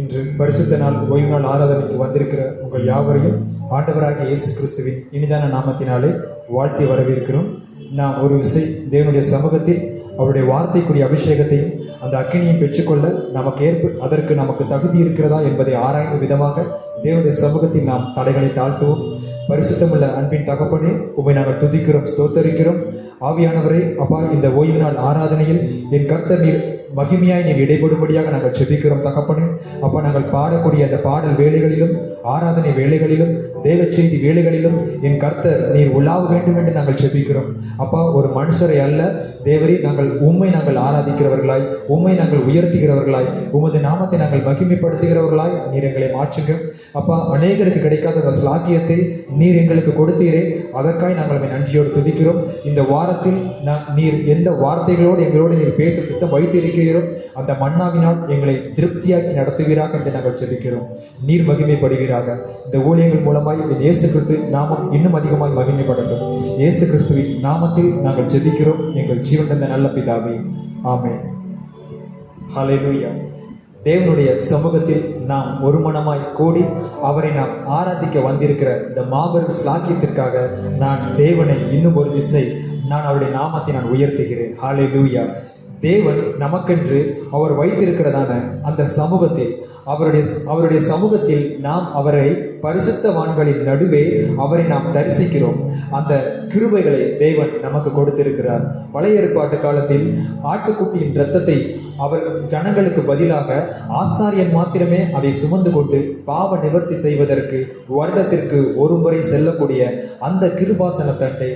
இன்று பரிசுத்த நாள் ஓய்வு நாள் ஆராதனைக்கு வந்திருக்கிற உங்கள் யாவரையும் ஆண்டவராகிய இயேசு கிறிஸ்துவின் இனிதான நாமத்தினாலே வாழ்த்தி வரவேற்கிறோம். நாம் ஒரு விசை தேவனுடைய சமூகத்தில் அவருடைய வார்த்தைக்குரிய அபிஷேகத்தையும் அந்த அக்கினியும் பெற்றுக்கொள்ள அதற்கு நமக்கு தகுதி இருக்கிறதா என்பதை ஆராய்ந்த விதமாக தேவனுடைய சமூகத்தில் நாம் தலைகளை தாழ்த்துவோம். பரிசுத்தமுள்ள அன்பின் தகப்பனே, உம்மை நாங்கள் துதிக்கிறோம், ஸ்தோத்தரிக்கிறோம். ஆவியானவரே, அப்பா, இந்த ஓய்வு நாள் ஆராதனையில் என் கர்த்தர் நீர் மகிமையாய் நீர் இடைபடும்படியாக நாங்கள் செபிக்கிறோம் தகப்பனே. அப்பா, நாங்கள் பாடக்கூடிய அந்த பாடல் வேலைகளிலும் ஆராதனை வேலைகளிலும் தேவ செய்தி வேலைகளிலும் என் கர்த்தர் நீர் உலாவ வேண்டும் என்று நாங்கள் செபிக்கிறோம். அப்பா, ஒரு மனுஷரை அல்ல தேவரே, உம்மை நாங்கள் ஆராதிக்கிறவர்களாய், உம்மை நாங்கள் உயர்த்துகிறவர்களாய், உமது நாமத்தை நாங்கள் மகிமைப்படுத்துகிறவர்களாய் நீர் எங்களை மாற்றுங்க. அப்பா, அநேகருக்கு கிடைக்காத அந்த ஸ்லாக்கியத்தை நீர் எங்களுக்கு கொடுத்தீரே, அதற்காய் நாங்கள் நன்றியோடு துதிக்கிறோம். இந்த வாரத்தில் நீர் எந்த வார்த்தைகளோடு எங்களோடு நீர் பேச சித்தம் வைத்திருக்கிறீரோ அந்த மன்னாவினால் எங்களை திருப்தியாக்கி நடத்துவீராக என்று நாங்கள் ஜெபிக்கிறோம். நீர் மகிமைப்படுவீராக. இந்த ஊழியங்கள் மூலமாய் இயேசு கிறிஸ்துவின் நாமம் இன்னும் அதிகமாய் மகிமைப்படட்டும். இயேசு கிறிஸ்துவின் நாமத்தில் நாங்கள் ஜெபிக்கிறோம் எங்கள் ஜீவன் தந்த நல்ல பிதாவே, ஆமென். ஹல்லேலூயா. தேவனுடைய சமூகத்தில் நாம் ஒரு மனமாய் கூடி அவரை நாம் ஆராதிக்க வந்திருக்கிற இந்த மாபெரும் ஸ்லாக்கியத்திற்காக நான் தேவனை இன்னும் ஒரு விசை அவருடைய நாமத்தை நான் உயர்த்துகிறேன். ஹல்லேலூயா. தேவன் நமக்கென்று அவர் வைத்திருக்கிறதான அந்த சமூகத்தில் அவருடைய சமூகத்தில் நாம் அவரை பரிசுத்தவான்களின் நடுவே அவரை நாம் தரிசிக்கிறோம். அந்த கிருபைகளை தேவன் நமக்கு கொடுத்திருக்கிறார். பழைய ஏற்பாட்டு காலத்தில் ஆட்டுக்குட்டியின் இரத்தத்தை அவர் ஜனங்களுக்கு பதிலாக ஆசாரியன் மாத்திரமே அதை சுமந்து கொண்டு பாவ நிவர்த்தி செய்வதற்கு வருடத்திற்கு ஒரு முறை செல்லக்கூடிய அந்த கிருபாசன தட்டை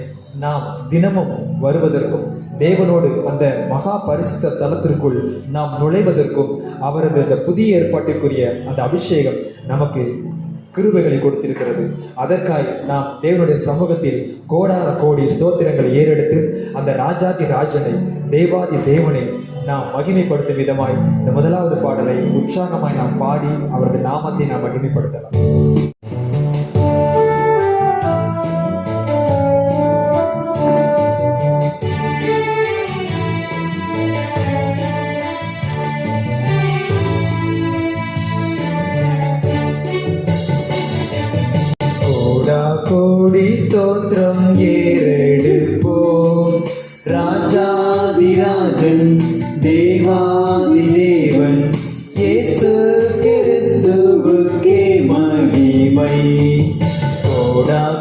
நாம் தினமும் வருவதற்கும் தேவனோடு அந்த மகா பரிசுத்த ஸ்தலத்திற்குள் நாம் நுழைவதற்கும் அவரது அந்த புதிய ஏற்பாட்டிற்குரிய அந்த அபிஷேகம் நமக்கு கிருபைகளை கொடுத்திருக்கிறது. அதற்காக நாம் தேவனுடைய சமூகத்தில் கோடான கோடி ஸ்தோத்திரங்களை ஏறெடுத்து அந்த ராஜாதி ராஜனை தேவாதி தேவனை நாம் மகிமைப்படுத்தும் விதமாய் இந்த முதலாவது பாடலை உற்சாகமாய் நாம் பாடி அவரது நாமத்தை நாம் மகிமைப்படுத்தலாம். கோடி ஸ்தோத்திரம் ஏறெடுப்போம். ராஜாதிராஜன் தேவாதி தேவன் இயேசு கிறிஸ்துவுக்கே மகிமை.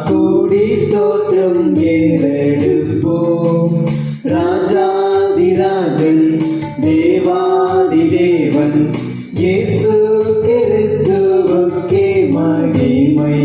கோடி ஸ்தோத்திரம் ஏறெடுப்போம். ராஜாதிராஜன் தேவாதி தேவன் இயேசு கிறிஸ்துவுக்கே மகிமை.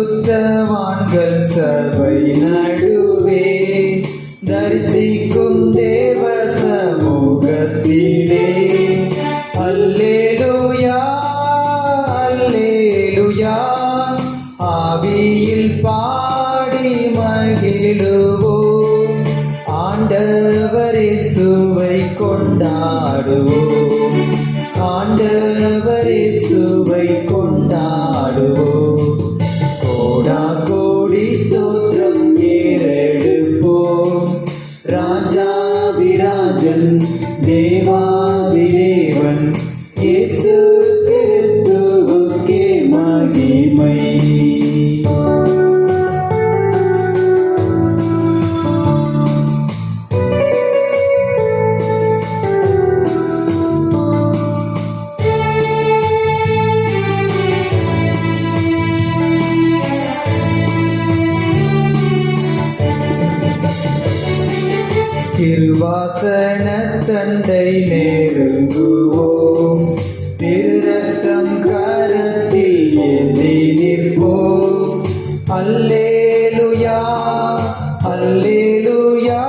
பரிசுத்தவான்கள் சபை நடுவே தரிசிக்கும் தேவ சமூகத்திலே அல்லேலூயா அல்லேலூயா ஆவியில் பாடி கிருபாசன தண்டை நெருங்குவோம், திருரத்தம் கரத்தில் ஏந்தி நிற்போம். அல்லேலூயா அல்லேலூயா,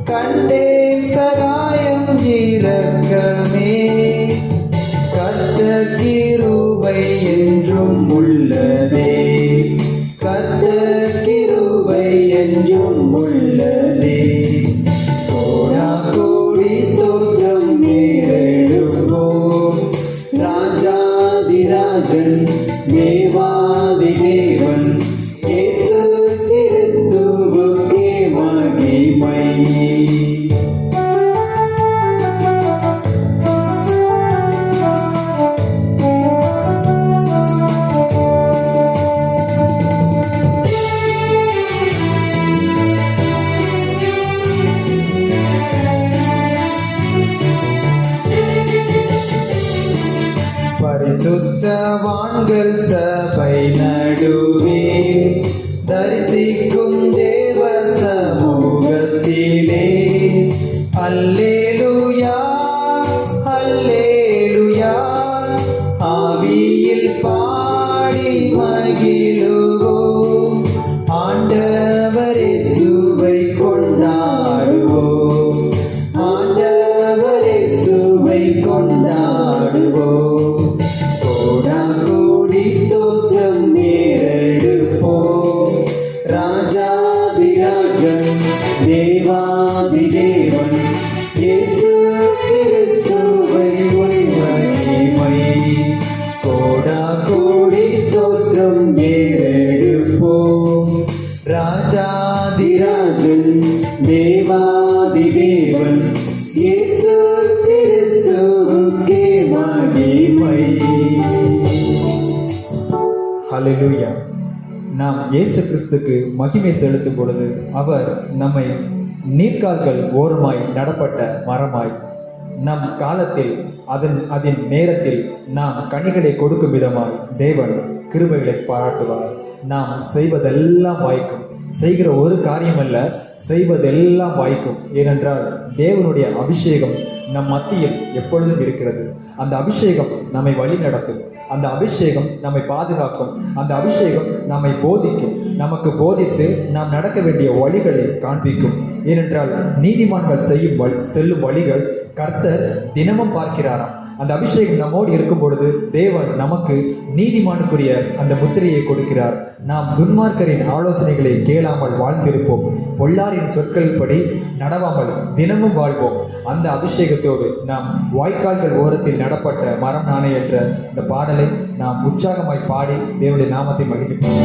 கண்டேன் சகாயம் இரக்கமே. கர்த்தர் கிருபை என்றும் உள்ளதே, கர்த்தர் கிருபை என்றும் உள்ளதே. கோடா கோடி ஸ்தோத்திரம் ஏறெடுப்போம். ராஜாதிராஜன் தேவாதி தேவன் இயேசு கிறிஸ்துவுக்கே மகிமை. பரிசுத்தவான்கள் சபை நடுவே தரிசிக்கும் தேவ சமூகத்திலே அல்லேலூயா அல்லேலூயா, ஆவியில் பாடி மகிழுவோம். ஆண்டவர் இயேசுவை கொண்டாடுவோம், ஆண்டவர் இயேசுவை கொண்டாடுவோம். கோடா கோடி ஸ்தோத்திரம் ஏறெடுப்போம். ராஜாதிராஜன் தேவாதி தேவன் இயேசு கிறிஸ்துவை மகிமை. கோடா கோடி ஸ்தோத்திரம் ஏறெடுப்போம். ராஜாதிராஜன் தேவாதி தேவன் இயேசு கிறிஸ்துவுக்கே மகிமை. ஹல்லேலூயா. நாம் இயேசு கிறிஸ்துக்கு மகிமை செலுத்தும் பொழுது அவர் நம்மை நீர்க்கால்கள் ஓரமாய் நடப்பட்ட மரமாய், நம் காலத்தில் அதன் நேரத்தில் நாம் கனிகளை கொடுக்கும் விதமாய் தேவன் கிருபைகளை பாராட்டுவார். நாம் செய்வதெல்லாம் வாய்க்கும், செய்கிற ஒரு காரியமல்ல, செய்வதெல்லாம் வாய்க்கும். ஏனென்றால் தேவனுடைய அபிஷேகம் நம் மத்தியில் எப்பொழுதும் இருக்கிறது. அந்த அபிஷேகம் நம்மை வழி நடத்தும், அந்த அபிஷேகம் நம்மை பாதுகாக்கும், அந்த அபிஷேகம் நம்மை போதிக்கும், நமக்கு போதித்து நாம் நடக்க வேண்டிய வழிகளை காண்பிக்கும். ஏனென்றால் நீதிமான்கள் செல்லும் வழிகள் கர்த்தர் தினமும் பார்க்கிறாராம். அந்த அபிஷேகம் நம்மோடு இருக்கும் பொழுது தேவன் நமக்கு நீதிமானுக்குரிய அந்த முத்திரையை கொடுக்கிறார். நாம் துன்மார்க்கரின் ஆலோசனைகளை கேளாமல் வாழ்ந்திருப்போம், பொல்லாரின் சொற்களின்படி நடவாமல் தினமும் வாழ்வோம். அந்த அபிஷேகத்தோடு நாம் வாய்க்கால்கள் ஓரத்தில் நடப்பட்ட மரம் நானே என்ற இந்த பாடலை நாம் உற்சாகமாய் பாடி தேவனுடைய நாமத்தை மகிழ்ப்போம்.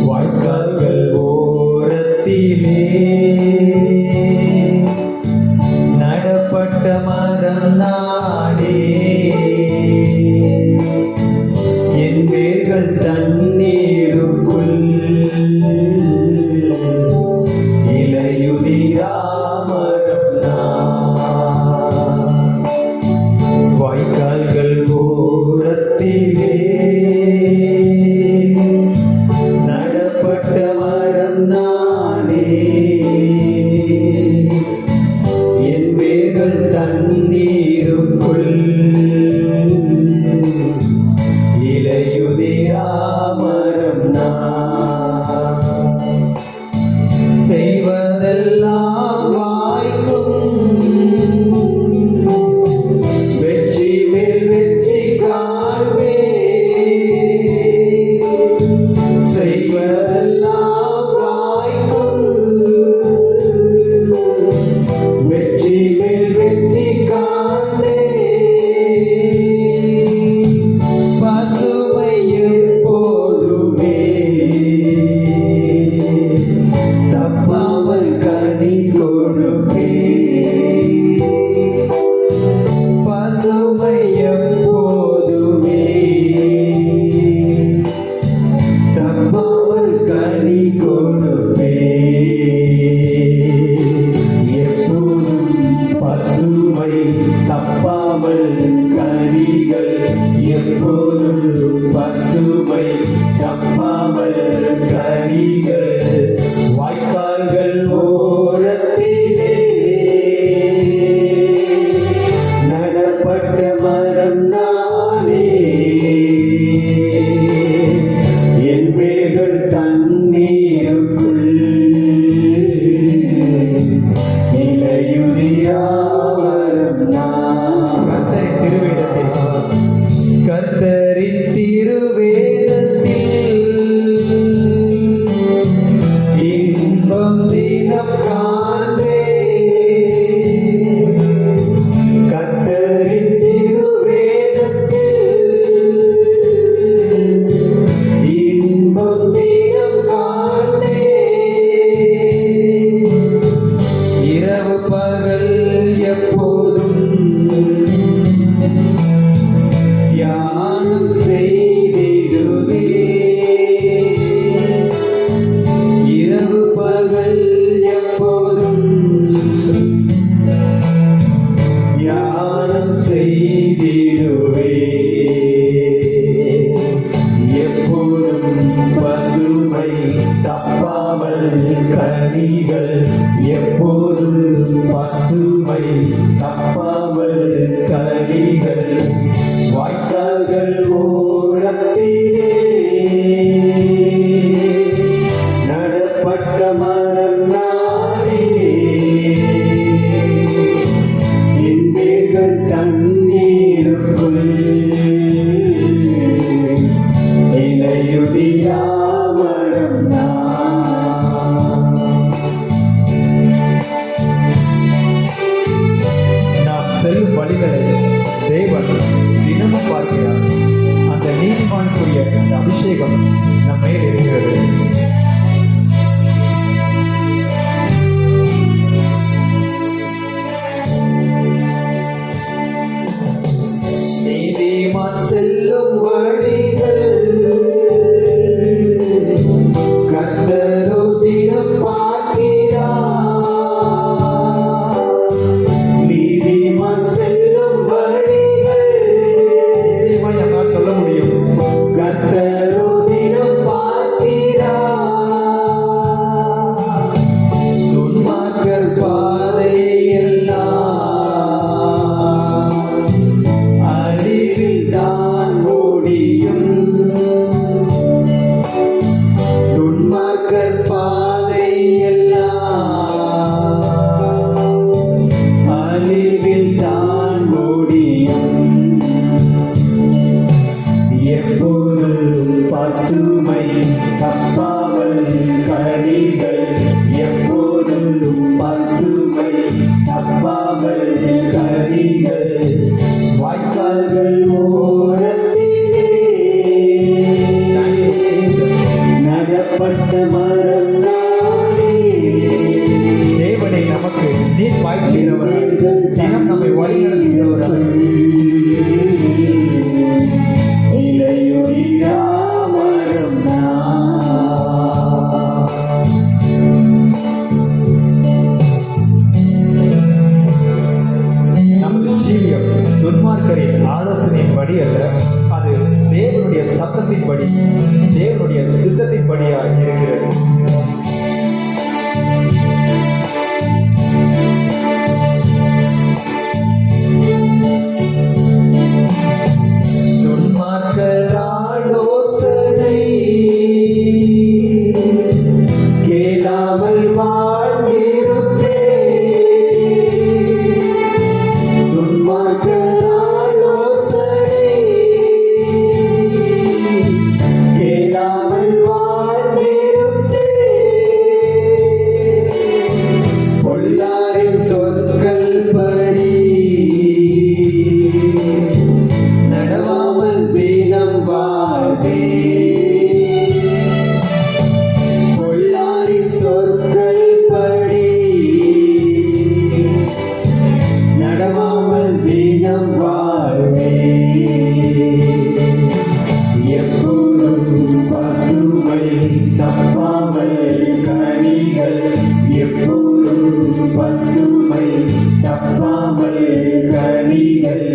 வாய்க்கால்கள் ஓரத்திலே நடப்பட்ட மரம் நானே, என் வேர்கள் தண்ணீருக்குள் இலையுதிரா மரம் நான். வாய்க்கால்கள் ஓரத்திலே தண்ணீருக்குள் இலையுதிரா மரம் நான். செய்வதெல்லாம் வாய்க்கும், வெற்றி மேல் வெற்றி காண்பே. செய்வதெல்லாம் வாய்க்கும், தீரம் காண்பே கர்த்தரின் திருவேதத்தில் இன்பம் தீரம் காண்பே இரவு பகல் எப்போதும் தியானம் செய்திடுவே இரவு பகல் எப்போதும் தியானம் செய்திடுவே எப்போதும் பசுமை தப்பாமல் கனிகள் எப்போதும் பசுமை தப்பாமல் கனிகள் வாய்க்கால்கள் ஓரத்திலே நடப்பட்ட மரம் நாடினே என் வேர்கள் தண்ணீருக்குள் இலையுதிரா மரம் நாம் செல்லும் வழிகளை தேவன் தினமும் பார்க்கிறார். அந்த நீதிமானுக்குரிய அந்த அபிஷேகம் நம்ம மேல் இருக்கிறது. நீதிமான் செல்லும் வழிகள் கர்த்தரோ தினம் பார்க்கிறார். நீதிமான் செல்லும் வழிகள் நிச்சயமாய் நம்மால் சொல்ல முடியும். கர்த்தரோ தினம் பார்க்கிறார். துன்மார்க்கர் பாதையெல்லாம் அழிவில் தான் ஓடியும் துன்மார்க்கர் பாதையெல்லாம் அழிவில் தான் ஓடியும் எப்போதும் பசுமை தப்பாமல் கனிகள் எப்போதும் பசுமை தப்பாமல் கனிகள் வாய்க்கால்கள் ஓரத்திலே நடப்பட்ட மரம் நாடே தேவனை நமக்கு நீர் பாய்ச்சுகிறவர், தினம் நம்மை வழி நடத்துகிறவர். இலையுதிரா மரம் நமது ஜீவியம் துன்மார்க்கரின் ஆலோசனையின் படி அல்ல, அது தேவனுடைய சத்தத்தின் படி, தேவனுடைய சித்தத்தின் படியாக இருக்கிறது. துன்மார்க்கர் ஆலோசனை கேளாமல் வாழ்ந்திருப்பே துன்மார்க்கர் ஆலோசனை கேளாமல் வாழ்ந்திருப்பே பொல்லாரின் சொற்கள் படி நடவாமல் வீணம் வாழ்வே பொல்லாரின் சொற்கள் படி நடவாமல் வீணம் வாழ்வே எப்போதும் பசுமை தப்பாமல் கனிகள் எப்போதும் பசுமை தப்பாமல் கனிகள்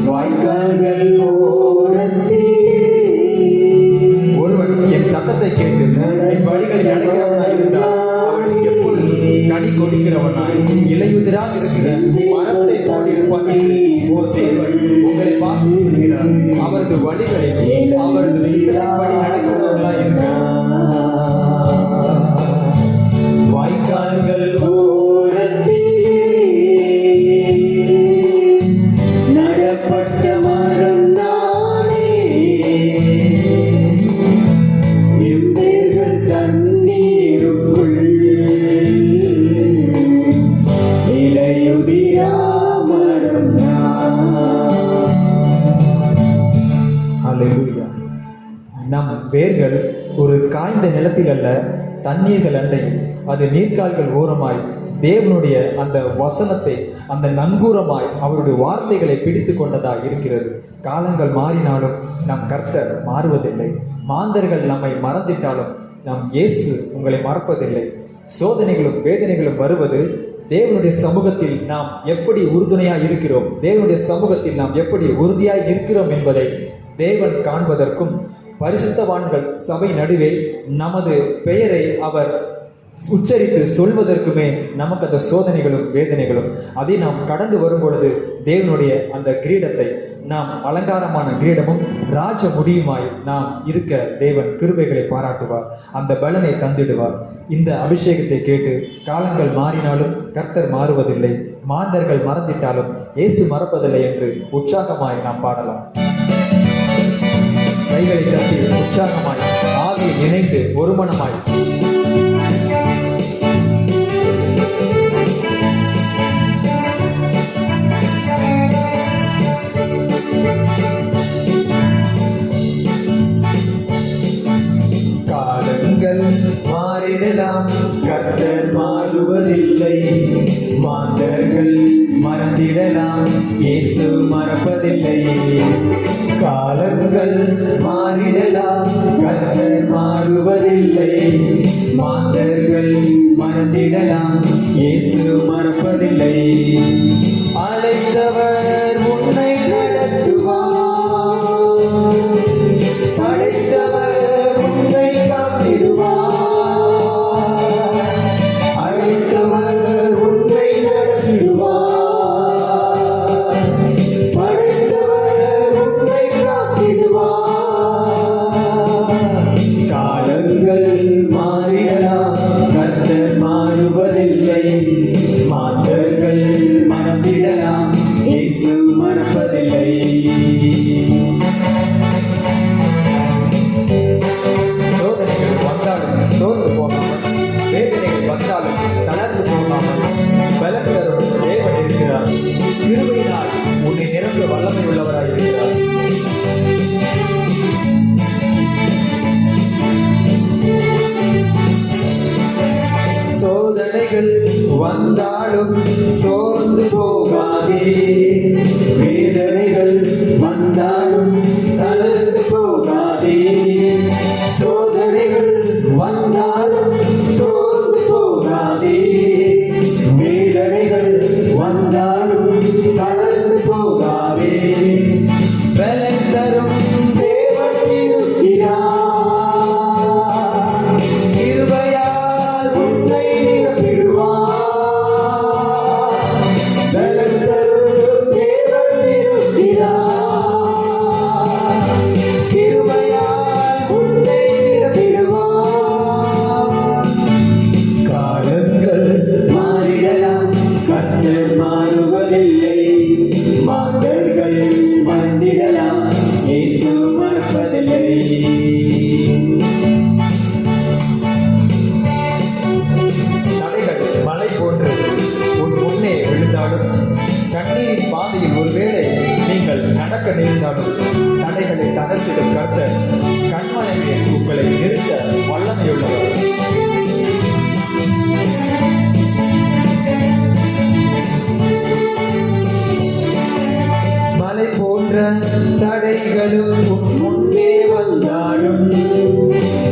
வாய்க்கால்கள் ஓரத்திலே ஒருவன் என் சத்தத்தை கேட்டு என் வழிகளில் நடக்கிறவனாய் இருந்தால் அவன் எப்பொழுதும் கனி கொடுக்கிறவனாய் இலையுதிராக இருக்கிற மரத்தை போலிருப்பான் என்று ஓ தேவன் உங்களை பார்த்து சொல்கிறார். அவரது வழிகளில் அவரது சித்தத்தின்படி நடக்கிறவர்களாய் இருக்கிறார். வாய்க்கால்கள் ஓரத்திலே நடப்பட்ட மரம் நானே எம்பேர்கள் தண்ணீருக்குள் வேர்கள் ஒரு காய்ந்த நிலத்தில் அல்ல, தண்ணீர்கள் அண்டையில் அது நீர்க்கால்கள் ஓரமாய் தேவனுடைய அந்த வசனத்தை, அந்த நங்கூரமாய் அவருடைய வார்த்தைகளை பிடித்து கொண்டதாக இருக்கிறது. காலங்கள் மாறினாலும் நம் கர்த்தர் மாறுவதில்லை. மாந்தர்கள் நம்மை மறந்திட்டாலும் நம் இயேசு உங்களை மறப்பதில்லை. சோதனைகளும் வேதனைகளும் வருவது தேவனுடைய சமூகத்தில் நாம் எப்படி உறுதுணையாய் இருக்கிறோம், தேவனுடைய சமூகத்தில் நாம் எப்படி உறுதியாய் இருக்கிறோம் என்பதை தேவன் காண்பதற்கும், பரிசுத்தவான்கள் சபை நடுவே நமது பெயரை அவர் உச்சரித்து சொல்வதற்குமே நமக்கு அந்த சோதனைகளும் வேதனைகளும். அதை நாம் கடந்து வரும் பொழுது தேவனுடைய அந்த கிரீடத்தை, நாம் அலங்காரமான கிரீடமும் ராஜ முடியுமாய் நாம் இருக்க தேவன் கிருபைகளை பாராட்டுவார், அந்த பலனை தந்திடுவார். இந்த அபிஷேகத்தை கேட்டு காலங்கள் மாறினாலும் கர்த்தர் மாறுவதில்லை, மாந்தர்கள் மறந்திட்டாலும் இயேசு மறப்பதில்லை என்று உற்சாகமாய் நாம் பாடலாம். கைகளை தட்டி உற்சாகமாய் ஆவியை நினைத்து ஒருமனமாய் மாறிடலாம், கர்த்தர் மாறுவதில்லை. மாந்தர்கள் மறந்திடலாம், இயேசு மறப்பதில்லை. காலங்கள் மாறிடலாம், கர்த்தர் மாறுவதில்லை. மாந்தர்கள் மறந்திடலாம், இயேசு மறப்பதில்லை. அழைத்தவர் உன்னை நடத்துவார், படைத்தவர் உன்னை காத்திடுவார். அழைத்தவர் உன்னை நடத்திடுவார், படைத்தவர் உன்னை காத்திடுவார். காலங்கள் மாறிடலாம், கர்த்தர் மாறுவதில்லை. மாந்தர்கள் மறந்திடலாம், இயேசு மறப்பதில்லை. சோதனைகள் வந்தாலும் சோர்ந்து போகாமல், வேதனைகள் வந்தாலும் தளர்ந்து போகாமல் பலன் தரும் தேவன் இருக்கிறார். கிருபையினால் உன்னை நிரம்ப வல்லமை உள்ளவராய் இருக்கிறார். சோதனைகள் வந்தாலும் சோர்ந்து போகாதே, வேதனைகள் வந்தாலும் தளர்ந்து போகாதே. சோதனைகள் வந்தாலும் சோர்ந்து போகாதே, வேதனைகள் வந்தாலும் தளர்ந்து போகாதே. பலன் தரும் தேவன் இருக்கிறார், கிருபையால் உன்னை நிரப்பிடுவார். பலன் தரும் தேவன் இருக்கிறார், கிருபையால் உன்னை நிரப்பிடுவார். காலங்கள் மாறிடலாம், கர்த்தர் மாறுவதில்லை. மாந்தர்கள் மறந்திடலாம், இயேசு மறப்பதில்லை. தடைகள் மலை போன்று உன் முன்னே விழுந்தாலும், கண்ணீரின் பாதையில் ஒருவேளை நீங்கள் நடக்க நேர்ந்தாலும், தடைகளை தகர்த்திடும் கர்த்தர் கண்மனையில் உங்களை நிறுத்த வல்லமையுள்ளவர். மலை போன்ற தடைகளும் உன் முன்னே வந்தாலும்,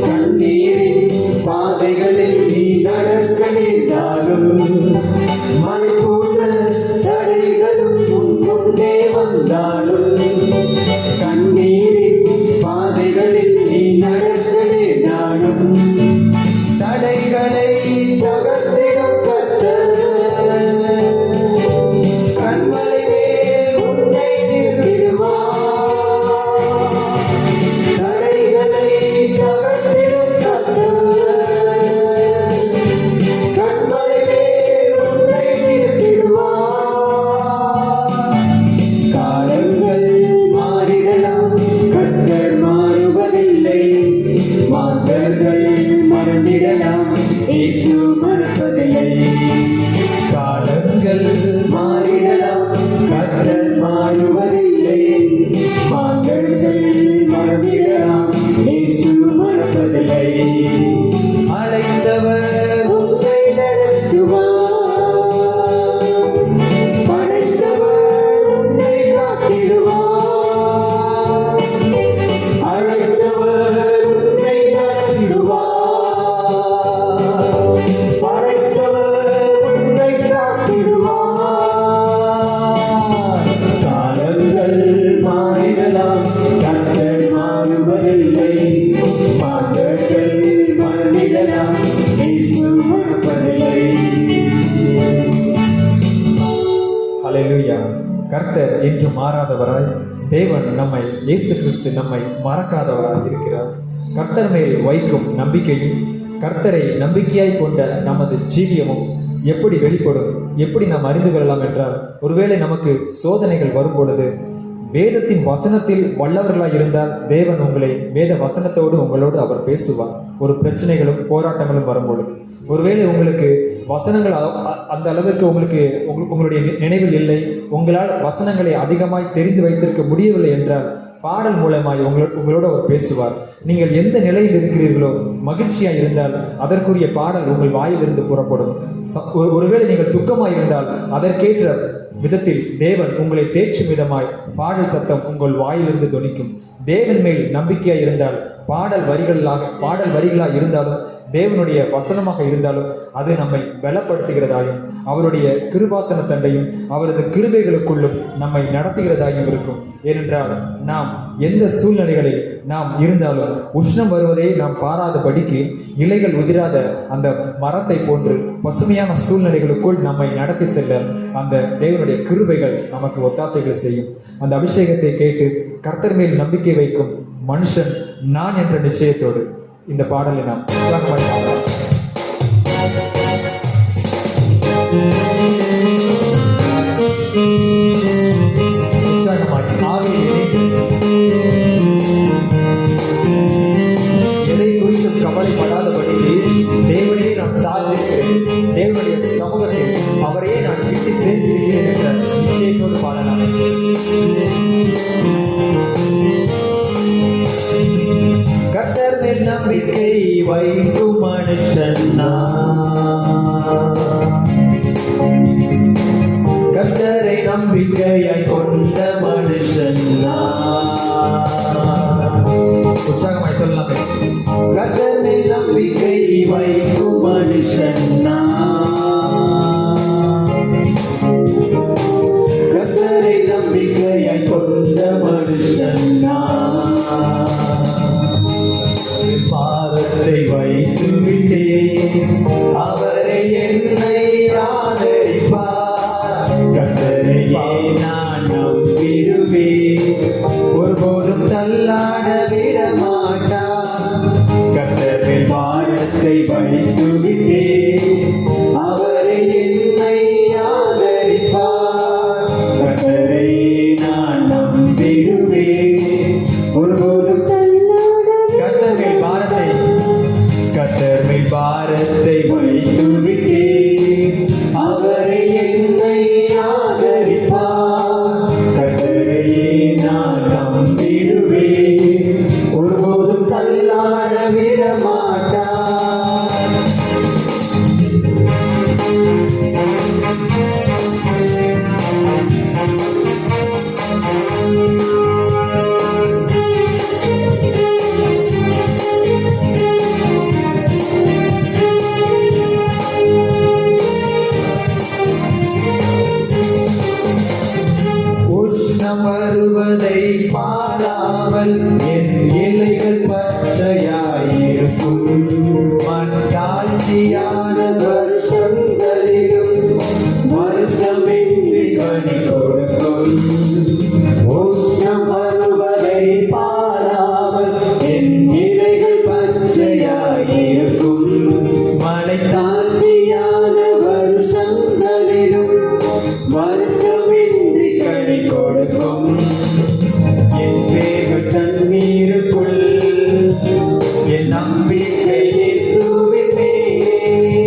கண்ணீரின் பாதைகளில் நீ நடக்க நேர்ந்தாலும். மலை போன்ற தடைகளும் உன் முன்னே வந்தாலும், கண்ணீரின் பாதைகளில் நீ நடக்க நேர்ந்தாலும். தடைகளை தகர்த்திடும் கர்த்தர் கண்மலை மேல் உன்னை நிறுத்திடுவார். தடைகளை தகர்த்திடும் கர்த்தர் கண்மலை மேல் உன்னை கர்த்தர் என்று மாறாதவராய் தேவன் நம்மை, இயேசு கிறிஸ்து நம்மை மறக்காதவராய் இருக்கிறார். கர்த்தர் மேல் வைக்கும் நம்பிக்கையும் கர்த்தரை நம்பிக்கையாய் கொண்ட நமது ஜீவியமும் எப்படி வெளிப்படும், எப்படி நாம் அறிந்து கொள்ளலாம் என்றால், ஒருவேளை நமக்கு சோதனைகள் வரும் பொழுது வேதத்தின் வசனத்தில் வல்லவர்களாய் இருந்தால் தேவன் உங்களை வேத வசனத்தோடு உங்களோடு அவர் பேசுவார். ஒரு பிரச்சனைகளும் போராட்டங்களும் வரும்பொழுது ஒருவேளை உங்களுக்கு வசனங்கள் அந்த அளவிற்கு உங்களுடைய நினைவில் இல்லை, உங்களால் வசனங்களை அதிகமாய் தெரிந்து வைத்திருக்க முடியவில்லை என்றால் பாடல் மூலமாய் உங்களோடு அவர் பேசுவார். நீங்கள் எந்த நிலையில் இருக்கிறீர்களோ மகிழ்ச்சியாய் இருந்தால் அதற்குரிய பாடல் உங்கள் வாயிலிருந்து புறப்படும். ஒருவேளை நீங்கள் துக்கமாய் இருந்தால் அதற்கேற்ற விதத்தில் தேவன் உங்களை தேற்றும் விதமாய் பாடல் சத்தம் உங்கள் வாயிலிருந்து தொனிக்கும். தேவன் மேல் நம்பிக்கையாய் இருந்தால் பாடல் வரிகளாக இருந்தாலும் தேவனுடைய வசனமாக இருந்தாலும் அது நம்மை பலப்படுத்துகிறதாயும் அவருடைய கிருபாசன தண்டையும் அவரது கிருபைகளுக்குள்ளும் நம்மை நடத்துகிறதாயும் இருக்கும். ஏனென்றால் நாம் எந்த சூழ்நிலைகளில் நாம் இருந்தாலும் உஷ்ணம் வருவதை நாம் பாராதபடிக்கு இலைகள் உதிராத அந்த மரத்தை போன்று பசுமையான சூழ்நிலைகளுக்குள் நம்மை நடத்தி செல்ல அந்த தேவனுடைய கிருபைகள் நமக்கு ஒத்தாசைகள் செய்யும். அந்த அபிஷேகத்தை கேட்டு கர்த்தர் மேல் நம்பிக்கை வைக்கும் மனுஷன் நான் என்ற நிச்சயத்தோடு இந்த பாடலை நாம் எதை குறித்தும் கவலைப்படாதபடி தேவனையே நான் சார்ந்திருக்கிறேன், தேவனுடைய சமூகத்தில் அவரையே நான் கிட்டி சேர்ந்திருக்கிறேன் என்ற நிச்சயத்தோடு பாடலாம். கர்த்தர் மேல் நம்பிக்கை வைக்கும் மனுஷன் கர்த்தரை நம்பிக்கையாய் கொண்ட மனுஷன் உற்சாகமாய் சொல்லலாமே. கர்த்தர் மேல் நம்பிக்கை வைக்கும் மனுஷன் கர்த்தரை நம்பிக்கையாய் கொண்ட மனுஷன் பாரத்தை வைத்து விட்டேன், அவரை என்னை ஆதரிப்பார். கர்த்தரையே நான் நம்பிடுவேன், ஒருபோதும் தள்ளாட விட மாட்டார். கர்த்தரின் பாரத்தை வைத்து விட்டேன், அவரை என்னை ஆதரிப்பார். கர்த்தரையே நான் நம்பிடுவேன், ஒருபோதும் கர்த்தர் மேல் பாரத்தை வைத்து விட்டேன், அவரை என்னை ஆதரிப்பார். கர்த்தரையே நான் நம்பிடுவேன், ஒருபோதும் தள்ளாட விட மாட்டார். வருவதை பாராமல் என் இலைகள் பச்சையாயிருக்கும். மண்தாட்சியான வருஷங்களிலும் வருத்தமின்றி கனி கொடுக்கும். உஷ்ணம் வருவதை பாராமல் என் இலைகள் பச்சையாயிருக்கும். மழைத்தாட்சியான வருஷங்களிலும் வருத்தமின்றி கனி கொடுக்கும். என் வேர்கள் தண்ணீருக்குள் என் நம்பிக்கை இயேசுவின் மேலே.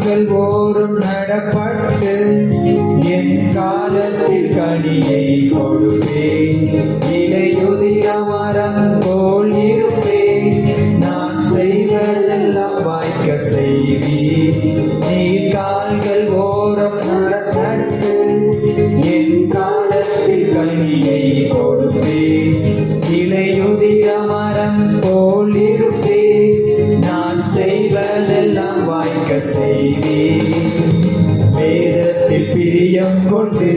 கால்கள் ஓரும் நடப்பட்டு என் காலத்தில் கனியை கொடுப்பேன். இலையுதிர மரம் போல் இருப்பேன். நான் செய்வதெல்லாம் வாய்க்க செய்வீர். நீர் கால்கள் ஓரம் நடப்பட்டு என் காலத்தில் கனியை கொடுப்பேன். இலையுதிர மரம் போல் இருப்பேன். நான் செய்வதெல்லாம் வாய்க்க செய்வேன். வேதத்தில் பிரியம் கொண்டு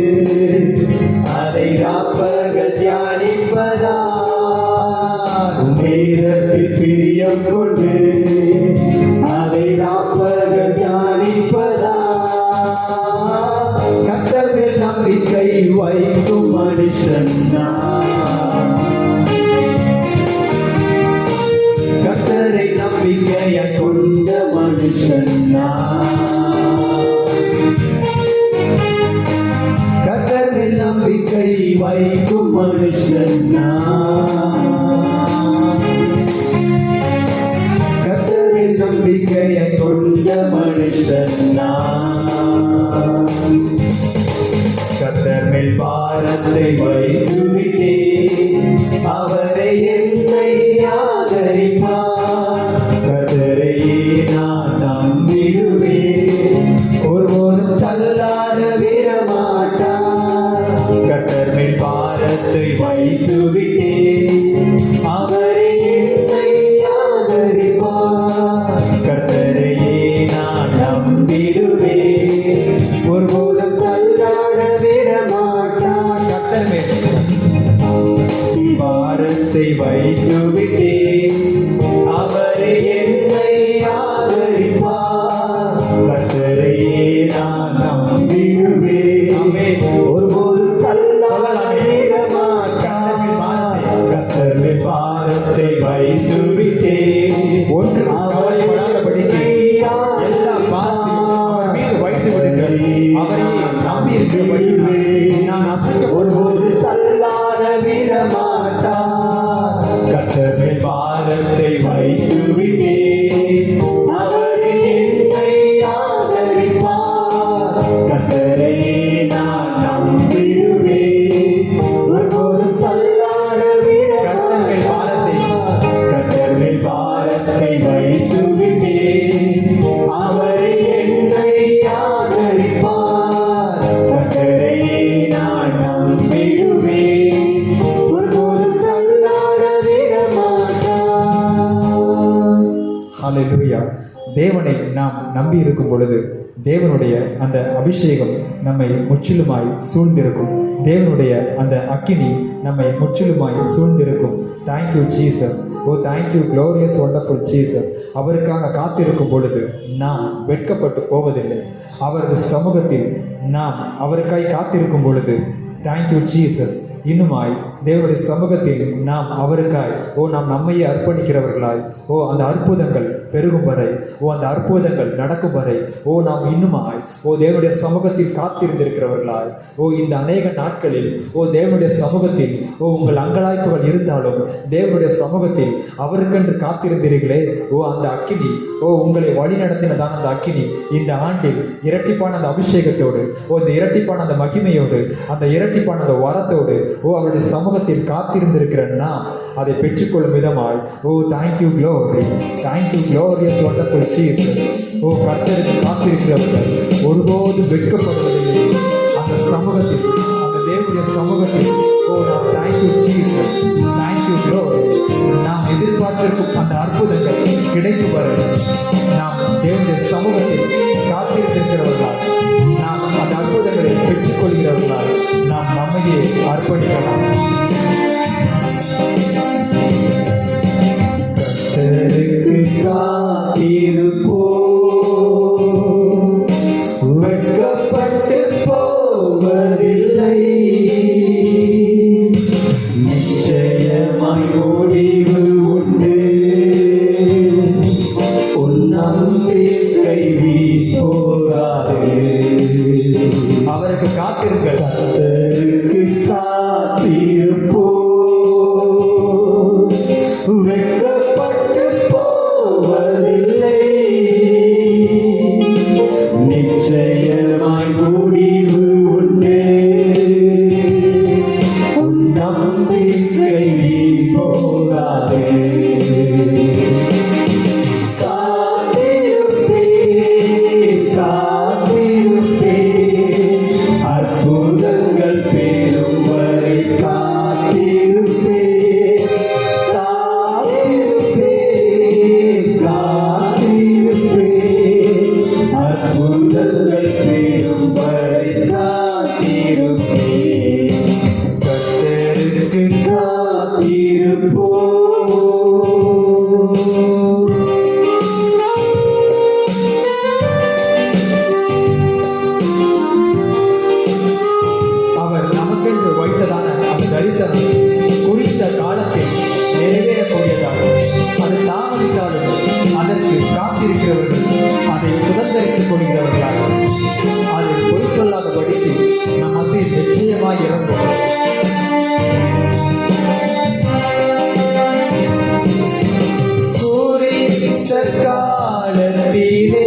அதை ராப்பகல் தியானிப்பதா. வேதத்தில் பிரியம் கொண்டு அதை ராப்பகல் தியானிப்பதா. கர்த்தர் மேல் நம்பிக்கை வைக்கும் மனுஷன் நான். கர்த்தரை நம்பிக்கைய கொண்ட மனுஷன் நான். கர்த்தரை நம்பிக்கை வைக்கும் மனுஷன் நான். கர்த்தரை நம்பிக்கைய கொண்ட மனுஷன் நான். கர்த்தர் மேல் பாரத்தை வைத்துவிட்டேன். அவரை என்னை ஆதரிப்பார். கர்த்தரையே நான் நம்பிடுவேன். ஒருபோதும் தள்ளாட விடமாட்டார். கர்த்தர் மேல் பாரத்தை வைத்துவிட்டேன். அவரை என்னை ஆதரிப்பார். கர்த்தரையே நான் நம்பிடுவேன். ஒருபோதும் தள்ளாட விடமாட்டார். கர்த்தர் மேல் பாரத்தை வைத்துவிட்டேன். அவரை என்னை ஆதரிப்பார். கர்த்தரையே நான் நம்பிடுவேன். ஒருபோதும் தள்ளாட விடமாட்டார். கர்த்தர் மேல் பாரத்தை வைத்துவிட்டேன். ஒன்று கவலைப்படாதபடிக்கு எல்லா பாரத்தையும் அவர் மீது வைத்து விடுங்கள். அவரையே நம்பி இருக்கிறபடி நான் அசைக்க ஒருபோது தள்ளாட விடமாட்டார். கர்த்தர் மேல் பாரத்தை வைத்துவிட்டேன். அவரை என்னை ஆதரிப்பார். கர்த்தரையே நான் நம்பிடுவேன். ஒருபோதும் தள்ளாட விடமாட்டார். கர்த்தர் மேல் பாரத்தை வைத்துவிட்டேன். அவரை என்னை ஆதரிப்பார். கர்த்தரையே நான் நம்பிடுவேன். ஒருபோதும் தள்ளாட விடமாட்டார். ஹல்லேலூயா. தேவனை நாம் நம்பி இருக்கும் பொழுது தேவனுடைய அந்த அபிஷேகம் நம்மை முற்றிலுமாய் சூழ்ந்திருக்கும். தேவனுடைய அந்த அக்கினி நம்மை முற்றிலுமாய் சூழ்ந்திருக்கும். Thank you Jesus. Oh thank you glorious wonderful Jesus. அவருக்காக காத்திருக்கும் பொழுது நாம் வெட்கப்பட்டு போவதில்லை. அவரது சமூகத்தில் நாம் அவருக்காய் காத்திருக்கும் பொழுது தேங்க்யூ ஜீசஸ். இன்னுமாய் தேவனுடைய சமூகத்தில் நாம் அவருக்காய் நாம் நம்மையே அர்ப்பணிக்கிறவர்களாய் அந்த அற்புதங்கள் பெருகும் வரை அந்த அற்புதங்கள் நடக்கும் வரை நாம் இன்னுமாய் தேவனுடைய சமூகத்தில் காத்திருந்திருக்கிறவர்களாய் இந்த அநேக நாட்களில் தேவனுடைய சமூகத்தில் உங்கள் அங்கலாய்ப்புகள் இருந்தாலும் தேவனுடைய சமூகத்தில் அவருக்கென்று காத்திருந்தீர்களே அந்த அக்கினி உங்களை வழி நடத்தினதான அந்த அக்கினி இந்த ஆண்டில் இரட்டிப்பான அந்த அபிஷேகத்தோடு இந்த இரட்டிப்பான அந்த மகிமையோடு அந்த இரட்டிப்பான அந்த வரத்தோடு அவருடைய சமூகத்தில் காத்திருந்திருக்கிற நாம் அதை பெற்றுக்கொள்ளும் விதமாய் thank you glory, thank you glorious wonderful Jesus. கர்த்தருக்கு காத்திருக்கிறவர்கள் ஒருபோது வெட்கப்படுவதில்லை. அந்த சமூகத்தில் அந்த தேவனுடைய சமூகத்தில் நாம் தேங்க்யூ ஜீசஸ், தேங்க்யூ க்ளோரி. நாம் எதிர்பார்த்திருக்கும் அந்த அற்புதங்கள் கிடைக்கும் வரை நாம் தேவனுடைய சமூகத்தில் காத்திருக்கிறவர்களால் நாம் அந்த அற்புதங்களை பெற்றுக்கொள்கிறவர்களால் நாம் நம்மையே அர்ப்பணிக்கலாம். கர்த்தருக்கு காத்திருப்போம், வெட்கப்பட்டு போவதில்லை. நிச்சயமாய் முடிவு உண்டு, உன் நம்பிக்கை போகாது. அவருக்கு காத்திருங்கள். கர்த்தருக்கு காத்திருப்போம், நிச்சயமாய் முடிவு உண்டு. உன் நம்பிக்கை நீ போகாதே. காத்திருப்பேன், காத்திருப்பேன், அற்புதங்கள் பெறும் வரை காத்திருப்பேன். காத்திருப்பேன், காத்திருப்பேன், அற்புதங்கள் பெறும் வரை காத்திருப்பேன். கர்த்தருக்கு காத்திருப்போம். அவர் நமக்கென்று வைத்ததான அந்த தரிசனம் குறித்த காலத்தில் நிறைவேறக்கூடியதாகும். அது தாமதித்தாலும் அதற்கு காத்திருக்கிறவர்கள் அதை சுதந்திரித்துக் கொள்கிறவர்களாகும். அது பொய் சொல்லாதபடிக்கு நம் மத்தியில் நிச்சயமாய் இறங்கும். குறித்த காலத்திலே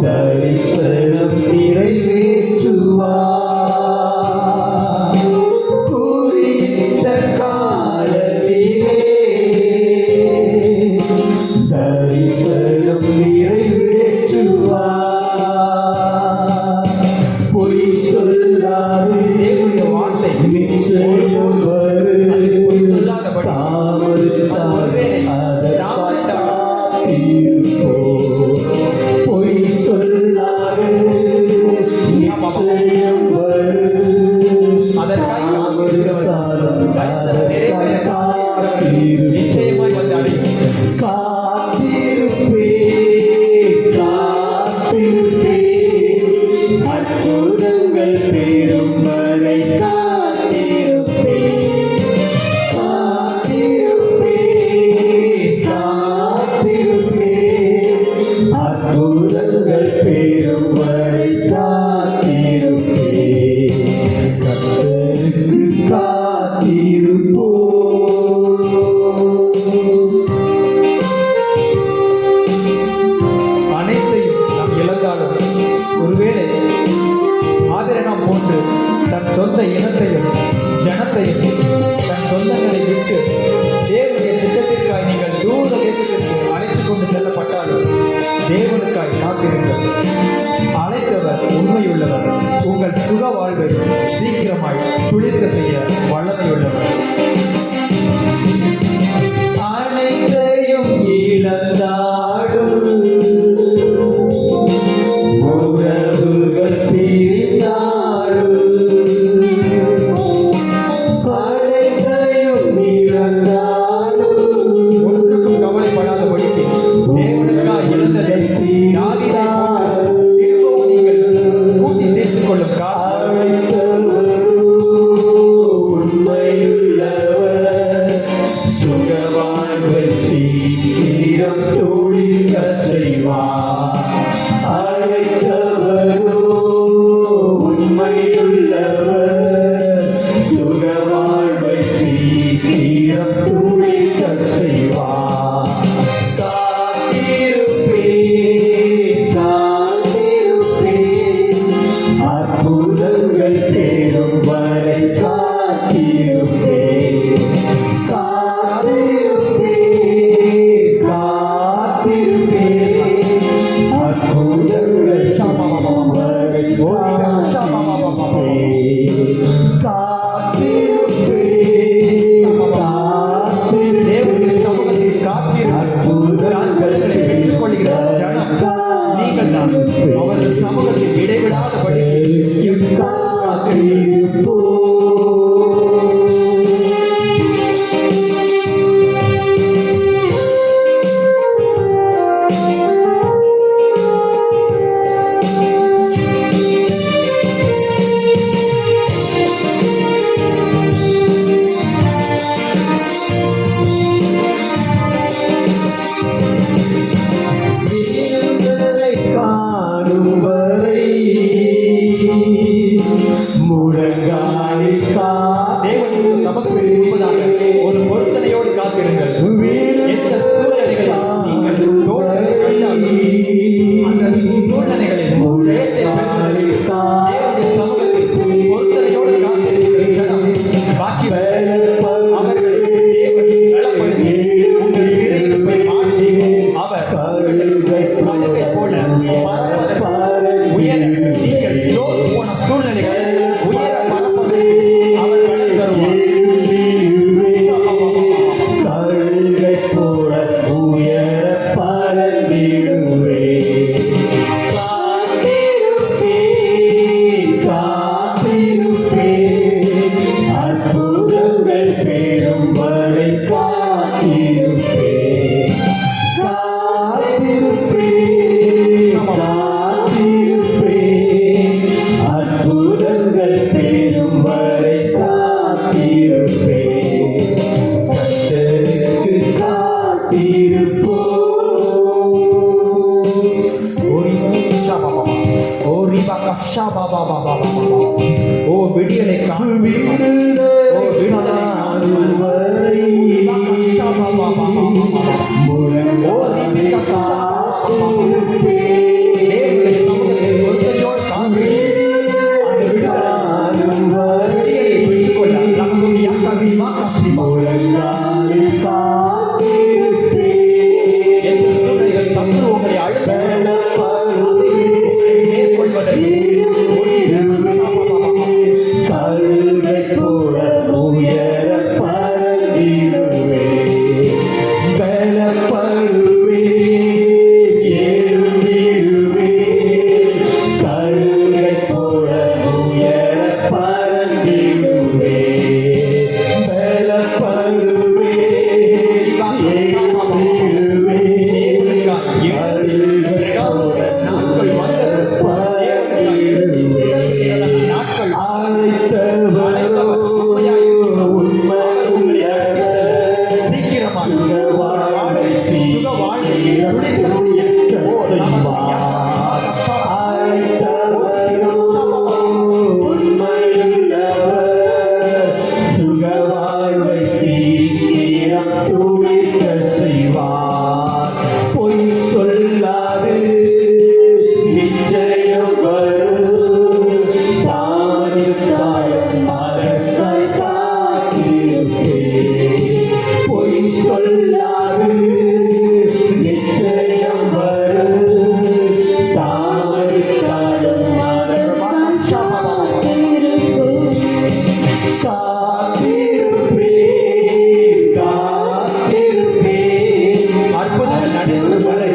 தரிசனம் நிறைவேற்றுவார். குறித்த காலத்திலே தரிசனம் நிறைவேற்றுவார். பொய் சொல்லாது தேவனுடைய வார்த்தை நிச்சயம் வரும். பொய் சொல்லாதபடி பொய் சொல்லாது நிச்சயம் வரும். அதற்காய் நிச்சயமாய் வந்து அடையும். காத்திருப்பேன், காத்திருப்பேன், அற்புதங்கள் பெறும் வரை காத்திருப்பேன். காத்திருப்பேன், காத்திருப்பேன், அற்புதங்கள் பெறும் வரை காத்திருப்பேன். கர்த்தருக்கு காத்திருப்போம். அனைத்தையும் நாம் இழந்தாலும் ஒருவேளை ஆதிரகம் போன்று தன் சொந்த இனத்தையும் ஜனத்தையும் தன் சொந்தங்களை விட்டு தேவனுடைய திட்டத்திற்காய் நீங்கள் தூர தேசத்திற்கு அழைத்துக் கொண்டு செல்லப்பட்டாலும் தேவனுக்காய் காத்திருங்கள். அழைத்தவர் உண்மையுள்ளவர். உங்கள் சுக வாழ்வை சீக்கிரமாய் துளிர்க்க செய்ய வல்லமையுள்ளவர். அனைத்தையும் இழந்தாடும் உறவுகள் பிரிந்தாடும். அனைத்தையும் இழந்தாடும் ஒன்றுக்கும் கவலைப்படாதபடிக்கு தேவனுக்காய் இழந்ததை தாவீதை போன்று திரும்பவும் நீங்கள் கூட்டி சேர்த்துக் கொள்ளும் காலம் உண்மையுள்ளவர் சுகவாழ்வை சீக்கிரம் துளிர்க்க செய்வார். அழைத்தவரோ உண்மையுள்ளவர் சுகவாழ்வை சீக்கிரம் துளிர்க்க செய்வார். காத்திருப்பேன், காத்திருப்பேன், அற்புதங்கள் பெறும் வரை காத்திருப்பேன். காத்திருப்பேன், காத்திருப்பேன், அற்புதங்கள் அந்த சூழ்நிலைகளில் ஜெயத்தை பெறுவதற்கு தேவனுடைய சமூகத்தில் பொறுத்தலையோடு காத்திருக்கிற ஜனம் பாக்கியவான்கள். அவர்களை தேவன் பலப்படுத்தி உங்கள் சிறையிருப்பை மாற்றி அவர் கழுகை போல பறப்பதற்கு உயர நீங்கள் சோர்ந்து போன சூழ்நிலைகள் உயர பறப்பதற்கு அவர் கடன் தருவார். கழுகை போல உயர பறந்திடுவே. காத்திருப்பேன் அற்புதங்கள் பெறும் வரை காத்திருப்பேன். காத்திருப்பேன் அற்புதங்கள் பெறும் வரை காத்திருப்பேன். கர்த்தருக்கு காத்திருப்போம். ஓ விடியலை சத்துருவங்களை அழுத்த கழுகை போல உயர பறந்திடுவே. பலப்படுவே எழுந்திடுவே. கழுகை போல உயர பறந்திடுவே. பலப்படுவே எழுந்திடுவே. கழுகை போல நாட்கள் சுகவாழ்வை சீக்கிரம் துளிக்க செய்வார். பொய் சொல்லாது நிச்சயம் வரும். தாயுத்தாயம் அதற்காய் காத்திருப்பேன். பொய் சொல்லாது நிச்சயம் வரும். தாயுத்தாயம் அதற்காய் காத்திருப்பேன். காத்திருப்பேன் அற்புதங்கள் நடைபெறும் வரை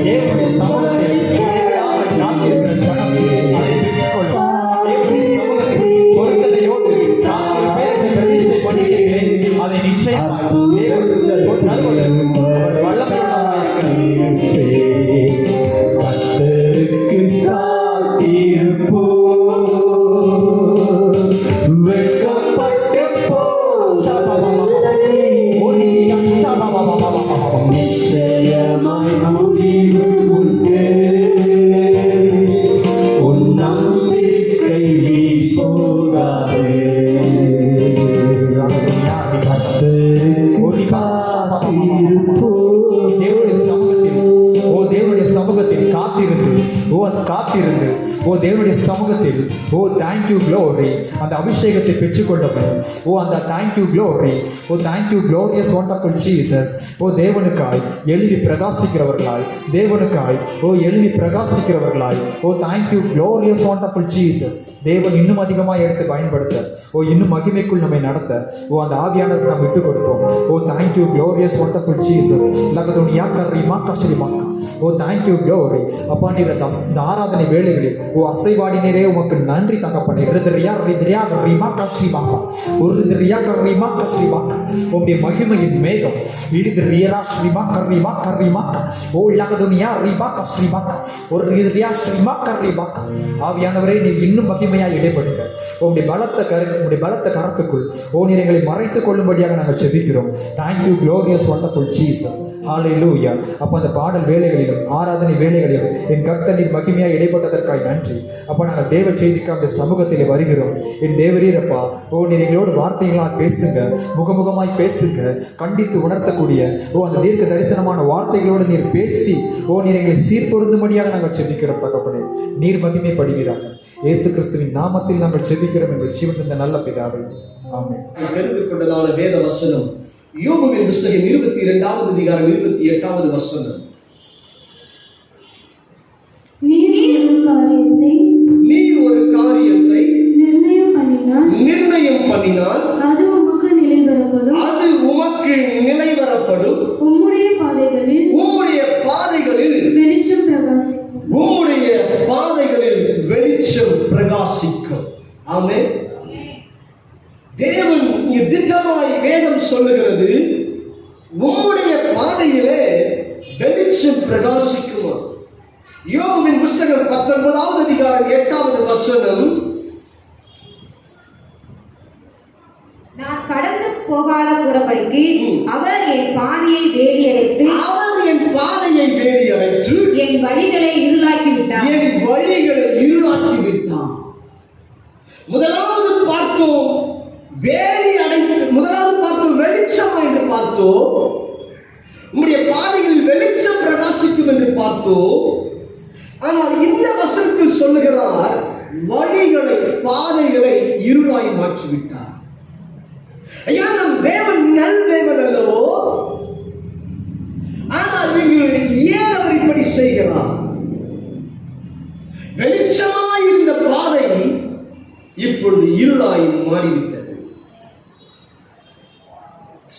தேவனுடைய சமூகத்தில் இடைவிடாமல் காத்திருக்கிற ஜனம் அதை பெற்றுக்கொள்ளும். தேவனுடைய சமூகத்தில் பொறுத்தலையோடு காத்திருப்பேன் என்று பிரதிஷ்டை பண்ணியிருக்கிறேன். அதை நிச்சயமாக தேவன் தருவதற்கு அவர் வல்லமையுள்ளவராக இருக்கிறார். கர்த்தருக்கு காத்திருப்போம். வெட்கப்பட்டு நிச்சயமாய் முடிவு உண்டு. உன் நம்பிக்கை வீண் காத்திருந்து தேவனுடைய சமூகத்தில் தேங்க்யூ க்ளோரி அந்த அபிஷேகத்தை பெற்றுக்கொண்டவன் அந்த thank you glory thank you glorious wonderful Jesus தேவனுக்காய் எழுதி பிரகாசிக்கிறவர்களாய் எழுதி பிரகாசிக்கிறவர்களாய் தேங்க்யூ க்ளோரியஸ் வண்டர்ஃபுல் ஜீசஸ் தேவன் இன்னும் அதிகமாக எடுத்து பயன்படுத்த இன்னும் மகிமைக்குள் நம்மை நடத்த அந்த ஆவியானவருக்கு நாம் விட்டு கொடுப்போம். தேங்க்யூ க்ளோரியஸ் வண்டர்ஃபுல் ஜீசஸ் லகதுனியா கர்ரிமா கஸ்ரிமாக்கா தேங்க்யூ க்ளோரி அப்பா. நீர் இந்த ஆராதனை வேளைகளில் அசைவாடினரே உமக்கு நன்றி தகப்பனே. உம்முடைய மகிமையின் மேகம் ஆவியானவரே நீர் இன்னும் மகிமையாய் இடைப்படுங்க. உம்முடைய பலத்த கரத்துக்குள் நீர் எங்களை மறைத்துக் கொள்ளும்படியாக நாங்கள் செபிக்கிறோம். Thank you glorious wonderful Jesus. Hallelujah. அப்ப அந்த பாடல் வேலை வேலைகளிலும் ஆராதனை வேலைகளிலும் என் கர்த்தரின் மகிமையாய் இடைப்பட்டதற்காய் நன்றி. அப்பா, நாங்கள் தேவ செய்திக்காக சமூகத்திலே வருகிறோம். என் தேவரீரப்பா, நீர் எங்களோடு வார்த்தைகளால் பேசுங்க, முகமுகமாய் பேசுங்க, கண்டித்து உணர்த்தக்கூடிய அந்த தீர்க்க தரிசனமான வார்த்தைகளோடு நீர் பேசி நீர் எங்களை சீர்பொருந்தும்படியாக நாங்கள் செபிக்கிறோம். தகப்பனே, நீர் மகிமைப்படுகிறாங்க. இயேசு கிறிஸ்துவின் நாமத்தில் நாங்கள் செபிக்கிறோம் எங்கள் ஜீவன் இந்த நல்ல பிதாவே, ஆமென். தெரிந்து கொண்டதான வேத வசனம் யோபுவின் புத்தகம் 22வது அதிகாரம் 28வது வசனம். நீர் ஒரு காரியத்தை நிர்ணயம் பண்ணினால் அது உமக்கு நிலைவரப்படும். உம்முடைய பாதைகளில் வெளிச்சம் பிரகாசிக்கும். ஆமென். தேவன் திட்டமாய் வேதம் சொல்லுகிறது, உம்முடைய பாதையிலே வெளிச்சம் பிரகாசிக்குமா. யோபுவின் புத்தகம் 19வது அதிகாரம் 8வது வசனம். நான் கடந்து போகாத கூடபடிக்கு அவர் என் பாதையை வேலியடைத்து என் வழிகளை இருளாக்கி விட்டார். முதலாவது பார்த்தோம் வேலி அடைத்து, முதலாவது பார்த்தோம் வெளிச்சம் என்று பார்த்தோம். உம்முடைய பாதையில் வெளிச்சம் பிரகாசிக்கும் என்று பார்த்தோம். ஆனால் இந்த வசனத்தில் சொல்லுகிறார், வழிகளை பாதைகளை இருளாய் மாற்றிவிட்டார். ஐயா, நம் தேவன் நல் தேவன் அல்லவோ? ஆனால் இங்கு ஏன் அவர் இப்படி செய்கிறார்? வெளிச்சமாய் இருந்த பாதை இப்பொழுது இருளாய் மாறிவிட்டது.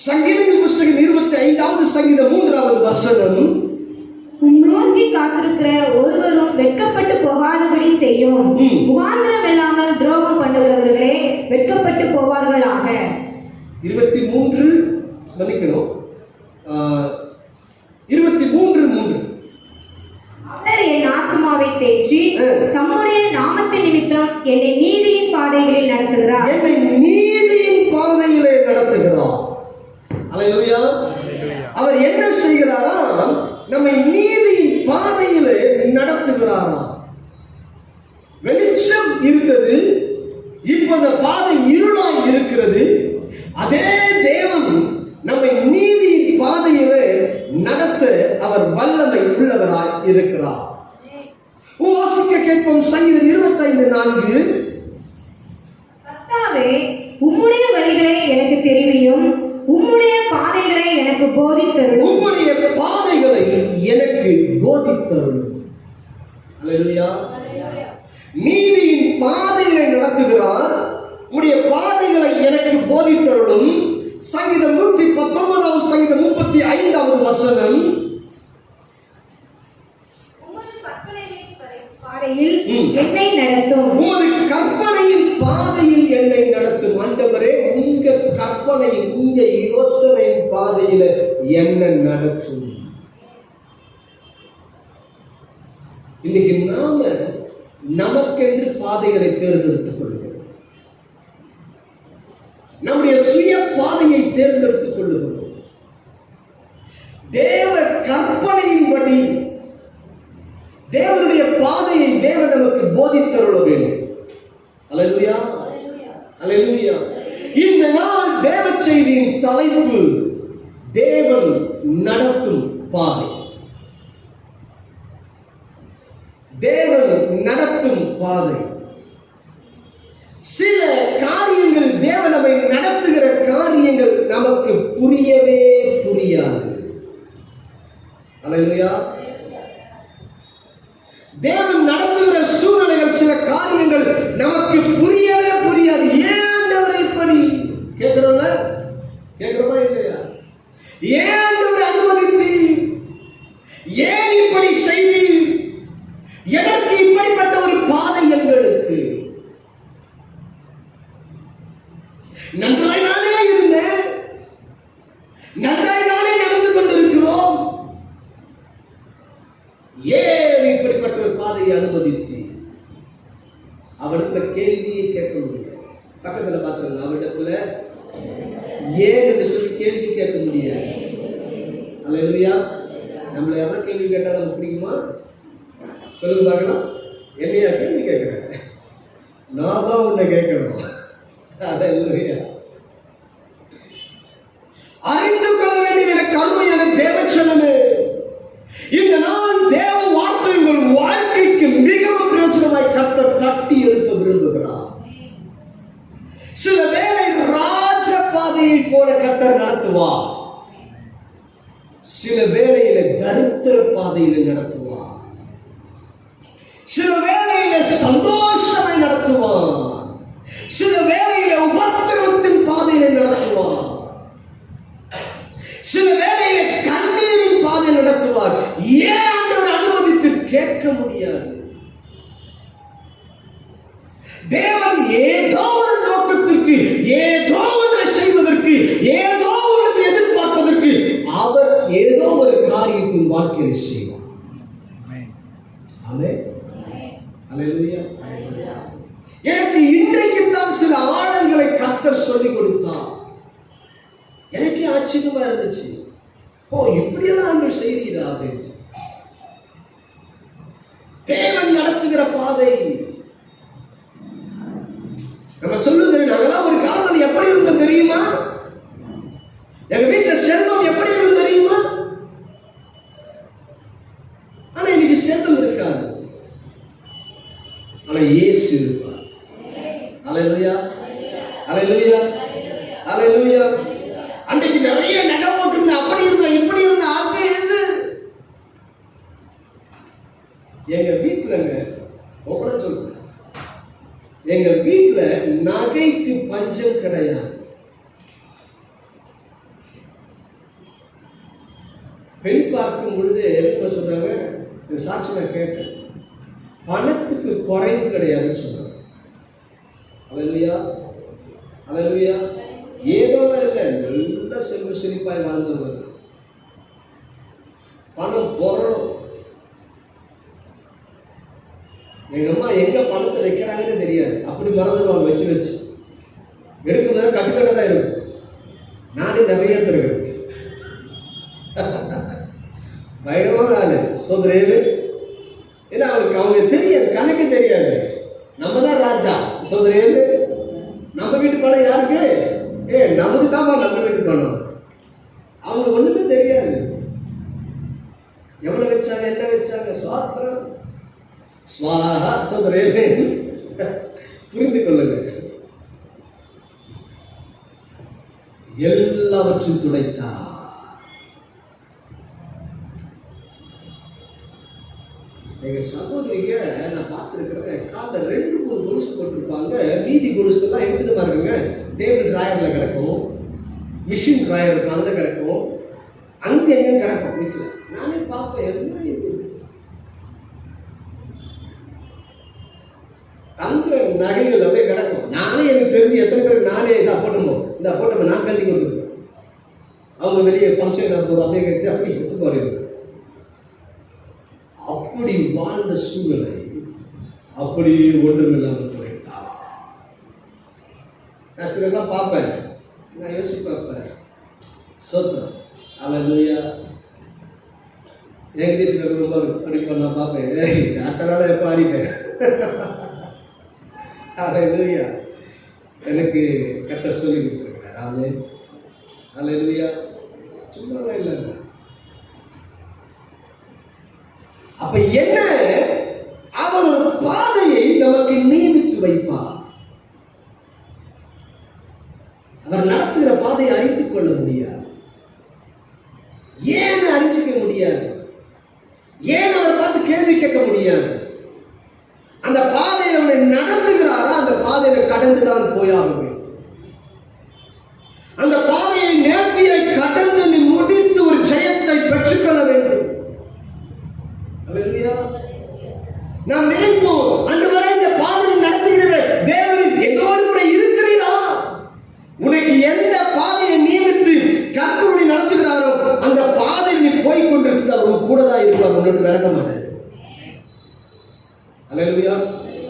சங்கீதத்தின் புத்தகம் 25வது சங்கீதம் 3வது வசனம். நோக்கி காத்திருக்கிற ஒருவரும் வெட்கப்பட்டு போகாதபடி செய்யும். முகாந்திரம் இல்லாமல் துரோகம் பண்ணுகிறவர்களே வெட்கப்பட்டு போவார்களாக. 23 மன்னிக்கணும் 23:3. அவர் என் ஆத்மாவை தேற்றி தம்முடைய நாமத்தின் நிமித்தம் என்னை நீதியின் பாதைகளில் நடத்துகிறார். அல்லேலூயா. அவர் என்ன செய்கிறாரா? நம்மை நீதியின் பாதையிலே நடத்துகிறாராம். வெளிச்சம் இருந்தது, இப்போது பாதை இருளாய் இருக்கிறது. அதே தேவன் நம்மை நீதியின் பாதையிலே நடத்த அவர் வல்லமை உள்ளவராய் இருக்கிறார். வாசிக்க கேட்போம். சங்கீதம் 25:4. கர்த்தாவே, உம்முடைய வழிகளை எனக்கு தெரிவியும், உம்முடைய பாதைகளை எனக்கு போதித்தருளும். உம்முடைய பாதைகளை எனக்கு போதித்தருளும். அல்லேலூயா. நீதியின் பாதைகளை நடத்துகிறார். உம்முடைய பாதைகளை எனக்கு போதித்தருளும். சங்கீதம் 119வது சங்கீதம் 35வது வசனம். உமது கற்பனையின் பாதையில் என்னை நடத்தும். உமது கற்பனையின் பாதையில் என்னை நடத்தும். ஆண்டவரே, உங்க கற்பனை, உங்க யோசனையின் பாதையில என்ன நடத்தும். இன்னைக்கு நாம நமக்கென்று பாதைகளை தேர்ந்தெடுத்துக் கொள்கிறோம். நம்முடைய சுய பாதையை தேர்ந்தெடுத்துக் கொள்ளுகிறோம். தேவ கற்பனையின்படி தேவனுடைய பாதையை தேவன் நமக்கு போதித்தருள வேண்டும். அல்லேலூயா, அல்லேலூயா. இந்த நாள் தேவ செய்தியின் தலைப்பு தேவன் நடத்தும் பாதை. தேவன் நடத்தும் பாதை. சில காரியங்கள், தேவன் நம்மை நடத்துகிற காரியங்கள் நமக்கு புரியவே புரியாது. அல்லேலூயா. தேவன் நடத்துகிற சூழ்நிலைகள், சில காரியங்கள் நமக்கு புரியவே புரியாது. ஏன் ஆண்டவர் இப்படி கேட்கிறோம்ல? கேட்கிறோமா இல்லையா? ஏன் ஆண்டவர் அனுமதித்து, ஏன் இப்படி செய்தி, எதற்கு இப்படிப்பட்ட ஒரு பாதை எங்களுக்கு? நன்றாய் நானே இருந்தேன், நன்றாய் நானே நடந்து கொண்டிருக்கிறோம், ஏன் இப்படிப்பட்ட ஒரு பாதையை அனுமதித்து? அவரிடத்துல கேள்வியை கேட்க முடியாது. பக்கத்துல பார்த்து அவரிடத்துல ஏன் என்று சொல்லி கேள்வி கேட்க முடியாது. அல்லேலூயா. நம்மள யாராவது கேள்வி கேட்டா நமக்கு பிடிக்குமா? சொல்லுங்க பார்க்கலாம். என்னையா கேள்வி கேட்கிறேன்? நான் தான் உன்னை கேட்கணும். அல்லேலூயா. அறிந்து கொள்ள வேண்டிய எனக்கு அருமையான தேவச்சனமே, இந்த நாள் தேவ வார்த்தை உங்கள் வாழ்க்கைக்கு மிகவும் பிரயோஜனமாய் கர்த்தர் தட்டி எழுப்ப விரும்புகிறார். சில வேளை ராஜ பாதையை போல கர்த்தர் நடத்துவார், சில வேளையில தரித்திர பாதையில் நடத்துவார், சில வேளையில சந்தோஷமாய் நடத்துவார், சில வேளையில உபத்திரவத்தின் பாதையில் நடத்துவார், சில வேளையில கண்ணீரின் பாதையில் நடத்துவார். ஏன் ஆண்டவர் அனுமதித்து கேட்க முடியாது. தேவன் ஏதோ ஒரு நோக்கத்திற்கு, ஏதோ ஒன்றை செய்வதற்கு, ஏதோ ஒன்றை எதிர்பார்ப்பதற்கு அவர் ஏதோ ஒரு காரியத்தின் வாழ்க்கையில் செய்வார். ஆமென். அல்லேலூயா. எனக்கு இன்றைக்கு தான் சில ஆழங்களை கர்த்தர் சொல்லிக் கொடுத்தார். எனக்கே ஆச்சரியமா இருந்துச்சு. ஓ, இப்படியெல்லாம் ஆண்டவர் செய்தீரா அப்படின்னு. தேவன் நடத்துகிற பாதை நம்ம சொல்லுது. நாங்களாம் ஒரு காலத்தில் எப்படி இருந்தோம் தெரியுமா? எங்க வீட்டுல செல்வம் எப்படி இருந்தது தெரியுமா? ஆனா இன்னைக்கு செல்வம் இருக்காது, ஆனா இயேசு இருப்பார். அல்லேலூயா, அல்லேலூயா, அல்லேலூயா. அன்றைக்கு நிறைய நகை போட்டிருந்தா, அப்படி இருந்தா, இப்படி இருந்தா, அது இது. எங்க வீட்டுலங்க கூட சொல்றேன், எங்க வீட்டுல நகைக்கு பஞ்சம் கிடையாது. பெண் பார்க்கும் பொழுது என்ன சொன்னாங்க, சாட்சி நான் கேட்டேன், பணத்துக்கு குறைவு கிடையாதுன்னு சொன்னாங்க. அல்லேலூயா, அல்லேலூயா. ஏதோ இல்லை, நல்ல செல்வ செழிப்பாய் வாழ்ந்தவர். பணம் பொருளும். எங்க அம்மா எங்க பணத்தை வைக்கிறாங்கன்னு தெரியாது, அப்படி மறந்துடுவாங்க. வச்சு வச்சு எடுக்கும் கட்டுக்கடை தான் இருக்கும். நானே நிறைய எடுத்துருக்கேன். பயங்கரமான ஆளு சோதரேலு. ஏன்னா அவங்க தெரியாது, கணக்கு தெரியாது. நம்ம தான் ராஜா சோதரேலு. நம்ம வீட்டு பணம் யாருக்கு? நமக்கு தான் நம்ம வீட்டு பணம். அவங்க ஒண்ணுமே தெரியாது. எவ்வளவு வச்சாங்க, என்ன வச்சாங்க, சுவாத்திரம் ஸ்வாஹா சோதரேலு. புரிந்து கொள்ளுங்க. எல்லாவற்றையும் துடைத்தார். எங்க சகோதரிங்க நான் பார்த்துருக்கிறேன், காலைல 2-3 கொலுசு போட்டிருப்பாங்க. மீதி கொலுசு எல்லாம் எப்படி இருக்குங்க, டேபிள் டிராயர்ல கிடக்கும், மிஷின் டிராயர் இருக்கும், அங்கே கிடக்கும், அங்க எங்க கிடக்கும் வீட்டில். நானே பார்ப்பேன், என்ன இது தங்க நகைகள் அப்படியே கிடக்கும். நானே எனக்கு தெரிஞ்சு எத்தனை பேருக்கு நானே இதை போட்டோமோ, இந்த போட்டோமோ நான் கட்டி கொடுத்துருக்கேன். அவங்க வெளியே ஃபங்க்ஷன் போது அப்படியே கட்டி அப்படி எடுத்து போறீங்க. அப்படி வாழ்ந்த சூழ்நிலை அப்படி ஒன்றுமில்லாமல் போயிட்டார். நான் சிலெல்லாம் பார்ப்பேன், நான் யோசிப்பேன், சோத்திரம் அல்லேலூயா. என்கிட்ட சிலர் ரொம்ப அடிப்பேன், நான் பார்ப்பேன், அட்டனால எப்போ ஆடிட்டேன். அல்லேலூயா. எனக்கு கர்த்தர் சொல்லி கொடுத்துருக்கிறார். ஆமென், அல்லேலூயா. சும்மாவே இல்லைங்க. அப்ப என்ன, அவர் ஒரு பாதையை நமக்கு நியமித்து வைப்பார். அவர் நடத்துகிற பாதையை அறிந்து கொள்ள முடியாது. ஏன் அறிஞ்சிக்க முடியாது? ஏன் அவர் பார்த்து கேள்வி கேட்க முடியாது? அந்த பாதையை அவர் நடத்துகிறாரா, அந்த பாதையை கடந்துதான் போயாகவே. அந்த பாதையை நேர்த்தியை கடந்து நீ முடித்து ஒரு ஜெயத்தை பெற்றுக்கொள்ள வேண்டும். நாம் நினைப்போம், அன்றுவரை இந்த பாதையை நடத்துகிற தேவன் என்னோடு கூட இருக்கிறீரா? உனக்கு எந்த பாதையை நியமித்து கர்த்தருடைய நடத்துகிறாரோ அந்த பாதையில் நீ போய் கொண்டிருந்தால் உன் கூட தான் இருப்பார், உன்னிட்டு விலக மாட்டார். அல்லேலூயா.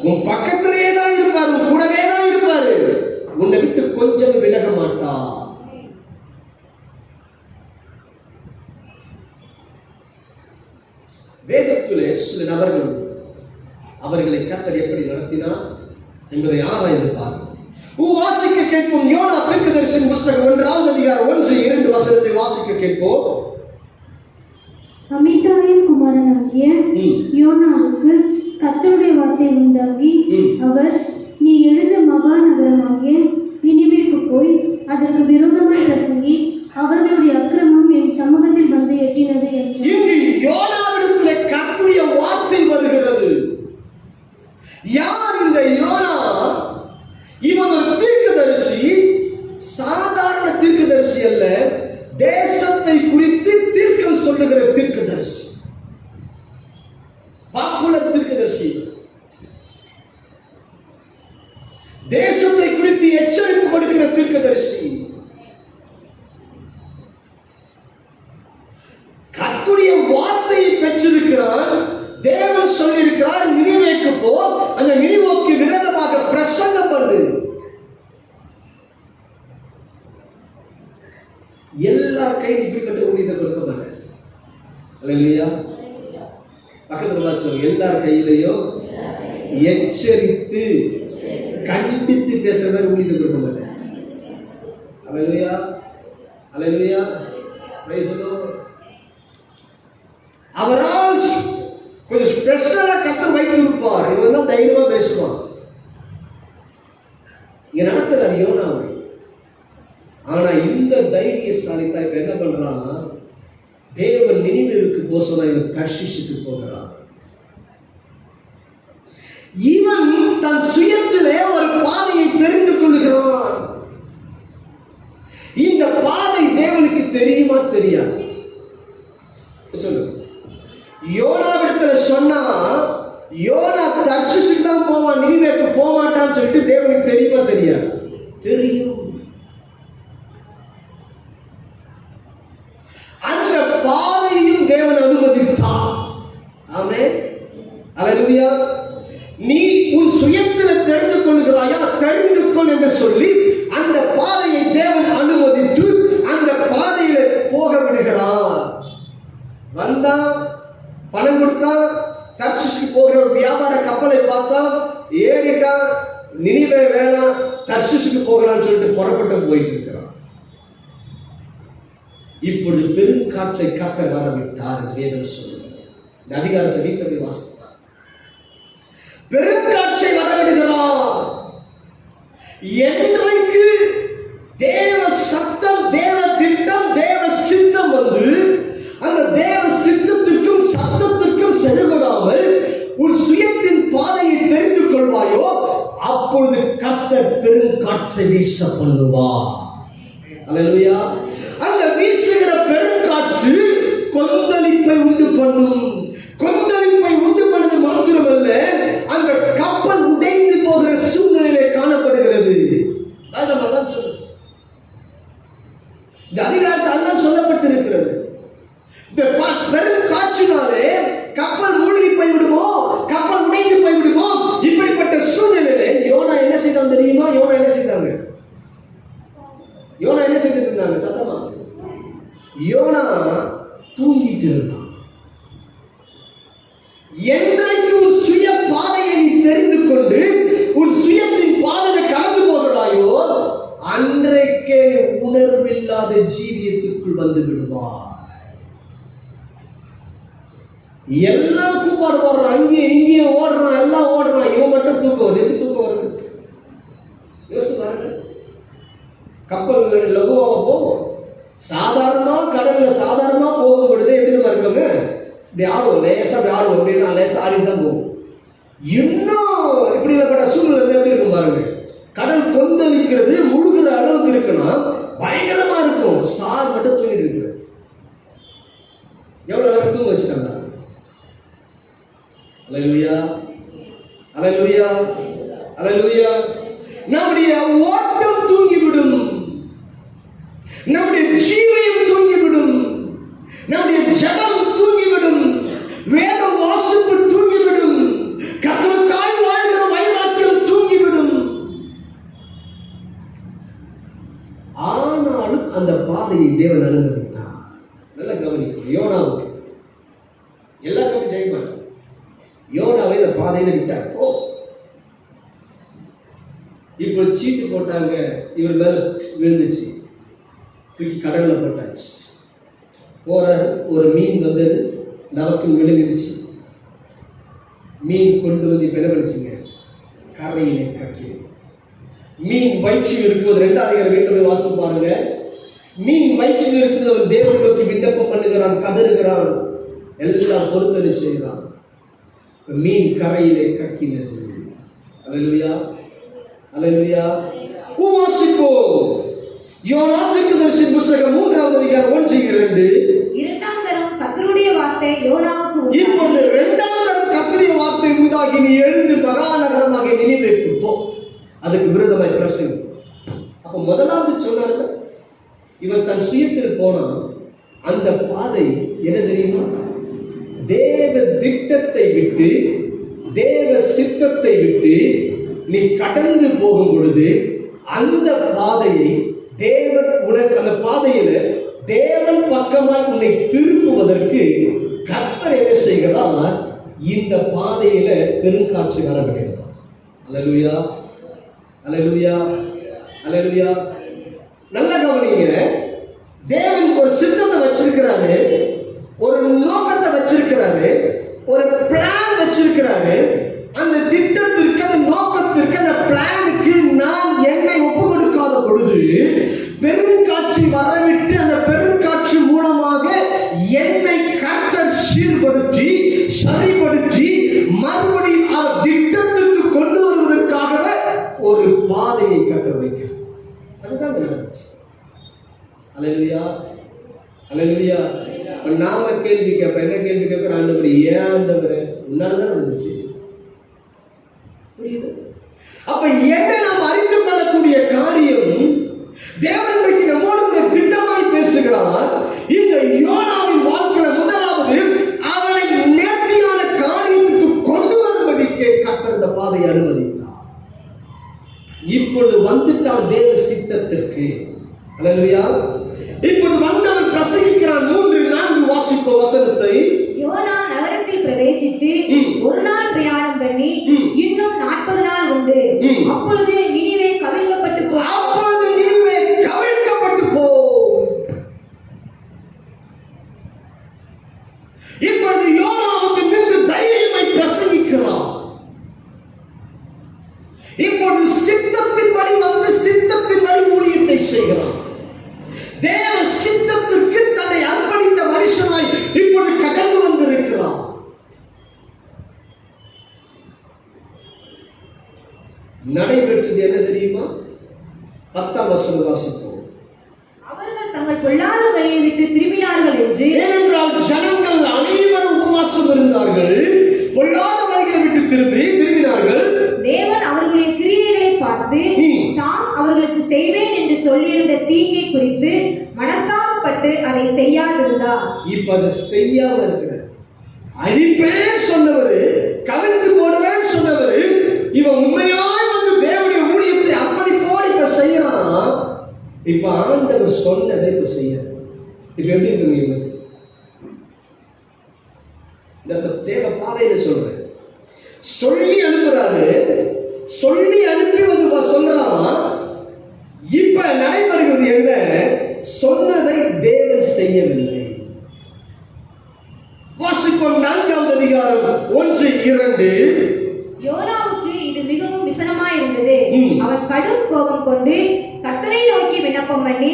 உன் பக்கத்திலே தான் இருப்பார், உன் கூடவே தான் இருப்பார், உன்னை விட்டு கொஞ்சம் விலக மாட்டார். அவர்களை கர்த்தர் எப்படி நடத்தினார் என்பதை ஆராய்ந்து பாருங்கள். வாசிக்க கேட்போம். யோனா தீர்க்கதரிசியின் புஸ்தகம் 1ஆம் அதிகாரம் 1-2 வசனத்தை வாசிக்க கேட்போம். அமித்தாயின் குமாரனாகிய யோனாவுக்கு கர்த்தருடைய வார்த்தை உண்டாகி, அவர், நீ எழுந்த மகா நகரமாகிய நினிவேக்கு போய் அதற்கு விரோதமாய் பிரசங்கி, அவர்களுடைய அக்கிரமம் என் சமூகத்தில் வந்து எட்டினது என்று. இங்கு யோனாவிடத்திலே கர்த்தருடைய வார்த்தை வருகிறது. யார் இந்த யோனா? இவன் ஒரு தீர்க்கதரிசி. சாதாரண தீர்க்கதரிசி அல்ல, தேசத்தை குறித்து தீர்க்கம் சொல்லுகிற தீர்க்கதரிசி, பாப்புலர் தீர்க்கதரிசி. தேசத்தை குறித்து எச்சரிப்பு கொடுக்கிற தீர்க்கதரிசி. கர்த்தருடைய வார்த்தையை பெற்றிருக்கிறார். தேவன் சொல்லியிருக்கிறார், நினிவேக்கு போ, அந்த நினிவேக்கு விரோதமாக பிரசங்கம் பண்ணு. எல்லார் கையில் இப்படிப்பட்ட ஊழியத்தை கொடுக்க மாட்டேன். அல்லேலூயா. பக்கத்துல சொல்லுங்க, எல்லார் கையிலையும் எச்சரித்து கண்டித்து பேசுற மாதிரி ஊழியத்தை கொடுக்க மாட்டேன். Alleluia, alleluia. Praise the Lord. அவரால் கொஞ்சம் ஸ்பெஷலா கர்த்தர் வைத்திருப்பார். இவன் தான் தைரியமா பேசுவான். இங்க நடக்கிறது யோனாவை. ஆனா இந்த தைரியசாலி தான் இப்ப என்ன பண்றான்? தேவன் நினிவேவுக்கு போக சொன்னா இவன் தர்ஷீஷுக்கு போகிறான். இவன் தன் சுயத்திலே ஒரு பாதையை தெரிந்து கொள்கிறான். இந்த பாதை தேவனுக்கு தெரியுமா தெரியாது? சொல்லுங்க. யோனாவிடத்துல சொன்னா யோனா தர்ஷீஷுக்கு தான் போவான், நினிவேக்கு போக மாட்டான்னு சொல்லிட்டு தேவனுக்கு தெரியுமா தெரியாது? தெரியும். அந்த பாதையும் தேவன் அனுமதித்தார். ஆமென். அல்லேலூயா. நீ உன் சுயத்தில் தெரிந்து கொள்கிறாயா? தெரிந்து கொள் என்று சொல்லி அந்த பாதையை தேவன் அனுமதித்து அந்த பாதையில போக விடுகிறார். வந்தா பணம் கொடுத்தா, தர்ஷீஷுக்கு போகிற ஒரு வியாபார கப்பலை பார்த்தா, ஏறிட்டா, நினிவே வேணாம், தர்ஷீஷுக்கு போகலாம்னு சொல்லிட்டு புறப்பட்டு போயிட்டு இருக்கிறான். இப்பொழுது பெருங்காற்றை கர்த்தர் வரவிட்டார். வேதம் சொல்லுகிறது. இந்த அதிகாரத்தை வீட்டை வாசித்தார். பெருங்காற்றை வரவிடுகிறார். என்றைக்கு தேவ சத்தம், தேவ திட்டம், தேவ சித்தம் வந்து அந்த தேவ சித்தத்திற்கும் சத்தத்திற்கும் செடுபடாமல் உன் சுயத்தின் பாதையை தெரிந்து கொள்வாயோ, அப்பொழுது கர்த்தர் பெருங்காற்றை வீச பண்ணுவார். அல்லேலூயா. அந்த வீசுகிற பெருங்காற்று கொந்தளிப்பை உண்டு பண்ணும். கொந்தளிப்பை உண்டு பண்ணது மாத்திரமல்ல, அந்த கப்பல் உடைந்து போகிற சூழ்நிலையிலே காணப்படுகிறது. அதான் சொல்லுங்க. இந்த அதிகாரத்தில் அதுதான் சொல்லப்பட்டிருக்கிறது. இந்த பெரும் காற்றினாலே கப்பல் மூழ்கி போய்விடுமோ, கப்பல் உடைந்து போய்விடுமோ, இப்படிப்பட்ட சூழ்நிலையிலே யோனா என்ன செய்தான் தெரியுமா? யோனா என்ன செய்தாங்க? யோனா என்ன செய்துட்டு இருந்தாங்க? சத்தமா யோனா தூங்கிட்டு இருந்தான். என்றைக்கு உன் சுய பாதையை நீ தெரிந்து கொண்டு உன் சுயத்தின் பாதையை கடந்து போகிறாயோ, அன்றைக்கே உணர்வில்லாத ஜீவியத்துக்குள் வந்து விடுவார். எல்லாம் கூப்பாடு போடுறான், அங்கேயும் இங்கேயும் ஓடுறான், எல்லாம் ஓடுறான், இவன் மட்டும் தூக்கம் வருது. எப்படி தூக்கம் வருது? யோசிச்சு பாருங்க. கப்பல் லகுவாக போகும். சாதாரணமா கடல்ல சாதாரணமா போகும் பொழுது எப்படி இருக்காங்க? இப்படி ஆடுவோம், லேசா அப்படி ஆடுவோம், அப்படின்னா லேசா ஆடிட்டு தான் போகும். இன்னும் இப்படிப்பட்ட சூழ்நிலை எப்படி இருக்கும் பாருங்க. கடல் கொந்தளிக்கிறது, முழுகிற அளவுக்கு இருக்குன்னா பயங்கரமா இருக்கும். சார் மட்டும் தூங்கிட்டு இருக்கு. எவ்வளவு அழகா தூங்க வச்சுட்டாங்க. அல்லேலூயா, அல்லேலூயா, அல்லேலூயா. நம்முடைய ஓட்டம் தூங்கிவிடும், நம்முடைய ஜீவியம் தூங்கிவிடும், நம்முடைய ஜெபம் தூங்கிவிடும், வேத வாசிப்பு தூங்கிவிடும், கர்த்தருக்காய் வாழ்கிற வைராக்கியம் தூங்கிவிடும். ஆனாலும் அந்த பாதையை தேவன் அனுமதித்தார். நல்ல கவனிக்கணும். யோனாவுக்கு எல்லாருக்கும் செய்ய மாட்டார். யோனாவை இந்த பாதையில விட்டார். பண்ணிட்டார். ஓ, இப்போ சீட்டு போட்டாங்க, இவர் மேல விழுந்துச்சு, தூக்கி கடல்ல போட்டாச்சு. போறாரு, ஒரு மீன் வந்து நமக்கு விழுந்துடுச்சு. மீன் கொண்டு வந்து இப்ப என்ன பண்ணிச்சுங்க, கரையிலே கட்டி. மீன் வயிற்றில் இருக்கும்போது 2ஆம் அதிகாரம் வீட்டில் போய் வாசித்து பாருங்க. மீன் வயிற்றில் இருக்கிறது, அவன் தேவன் நோக்கி விண்ணப்பம் பண்ணுகிறான், கதறுகிறான், எல்லாம் பொறுத்தனை செய்கிறான். மீன் கரையிலே கக்கினது. அல்லேலூயா, அல்லேலூயா. வாசிப்போம். யோனா தீர்க்கதரிசியின் புத்தகம் 3ஆம் அதிகாரம் 1-2. இரண்டாம் தரம் கர்த்தருடைய வார்த்தை யோனாவுக்கு உண்டானது. இப்பொழுது 2ஆம் தரம் கர்த்தருடைய வார்த்தை உண்டாகி, நீ எழுந்து மகாநகரமாக நினிவேக்கு போ, அதுக்கு விரோதமாய் பிரசங்கி. அப்ப முதலாவது சொன்னாங்க, இவன் தன் சுயத்தில் போனான். அந்த பாதை என்ன தெரியுமா? தேவ திட்டத்தை விட்டு, தேவ சித்தத்தை விட்டு நீ கடந்து போகும் பொழுது அந்த பாதையை தேவன் உனக்கு, அந்த பாதையில தேவன் பக்கமாய் உன்னை திருப்புவதற்கு கர்த்தர் என்ன செய்கிறார்? இந்த பாதையில பெருங்காற்று வரவிடுகிறார். அல்லேலூயா, அல்லேலூயா, அல்லேலூயா. நல்ல கவனிங்க. தேவன் ஒரு சித்தத்தை வச்சிருக்கிறாரு, ஒரு நோக்கத்தை வச்சிருக்கிறாரு, ஒரு பிளான் வச்சிருக்கிறாரு. அந்த திட்டத்திற்கு, அந்த நோக்கத்திற்கு, அந்த பிளானுக்கு நான் என்னை ஒப்பு கொடுக்காத பொழுது பெருங்காற்றை வரவிட்டு, அந்த பெருங்காற்று மூலமாக என்னை கர்த்தர் சீர்படுத்தி, சரிபடுத்தி, மறுபடியும் திட்டத்திற்கு கொண்டு வருவதற்காகவே ஒரு பாதையை கர்த்தர் வைக்கிறார். அதுதான் நடந்துச்சு. அல்லேலூயா, அல்லேலூயா. நாம கேள்வி கேட்ப, என்ன கேள்வி கேட்கிற? ஆண்டவர், ஏன் ஆண்டவர் உன்னால்தான் நடந்துச்சு. புரியுது? அப்ப என்ன நாம் அறிந்து கொள்ளக்கூடிய காரியம், தேவன் இன்றைக்கு நம்மோடு திட்டமாய் பேசுகிறார். இந்த யோனாவின் வாழ்க்கையில முதலாவது அவனை நேர்த்தியான காரியத்துக்கு கொண்டு வரும்படிக்கு கர்த்தர் இந்த பாதையை அனுமதித்தார். இப்பொழுது வந்துட்டான் தேவ சித்தத்திற்கு. அல்லேலூயா. இப்பொழுது வந்தவன் பிரசங்கிக்கிறான். 3-4 வாசிப்ப வசனத்தை. யோனா நகரத்தில் பிரவேசித்து ஒரு நாள் பிரயாணம் பண்ணி இன்னும் 40 நாள் உண்டு. அப்பொழுது நினிவே கவிழ்க்கப்பட்டு போ. அப்பொழுது நினிவே கவிழ்க்கப்பட்டு போ. இப்பொழுது யோனா வந்து நின்று தைரியமாய் பிரசங்கிக்கிறான். இப்பொழுது சித்தத்தின்படி வந்து சித்தத்தின்படி ஊழியத்தை செய்கிறான். தேவ சித்தத்திற்கு தன்னை அர்ப்பணித்த மனுஷனாய் இப்பொழுது கடந்து வந்திருக்கிறான். நடைபெற்றது என்ன தெரியுமா? 10ஆம் வசனம் வாசிப்போம். அவர்கள் தங்கள் பொல்லாத வழியை விட்டு திரும்பினார்கள் என்று. ஏனென்றால் ஜனங்கள் அனைவரும் உபவாசம் இருந்தார்கள், பொல்லாத வழிகளை விட்டு திரும்பினார்கள். தேவன் அவர்களுடைய கிரியைகளை பார்த்து தான் அவர்களுக்கு செய்வேன் என்று சொல்லியிருந்த தீங்கை குறித்து மனஸ்தாபப்பட்டு அதை செய்யாதிருந்தார். இப்ப அதை செய்யாம இருக்கிறார். அழிப்பேன் சொன்னவர், கவிழ்ந்து போடுவேன் சொன்னவர், இவன் உண்மையாய் வந்து தேவனுடைய ஊழியத்தை அர்ப்பணிப்போடு இப்ப செய்யறான். இப்ப ஆண்டவர் சொன்னதை இப்ப செய்ய. இப்ப எப்படி இருக்கு? இந்த தேவ பாதையில சொல்றேன், சொல்லி அனுப்புறாரு, சொல்லி அனுப்பி வந்து சொல்றான். இப்ப நடைபெறுகிறது என்ன? சொன்னதை தேவன் செய்யவில்லை. வாசிப்போம் 4ஆம் அதிகாரம் 1-2. யோனாவுக்கு இது மிகவும் விசனமாய் இருந்தது. அவன் கடும் கோபம் கொண்டு கர்த்தரை நோக்கி விண்ணப்பம் பண்ணி,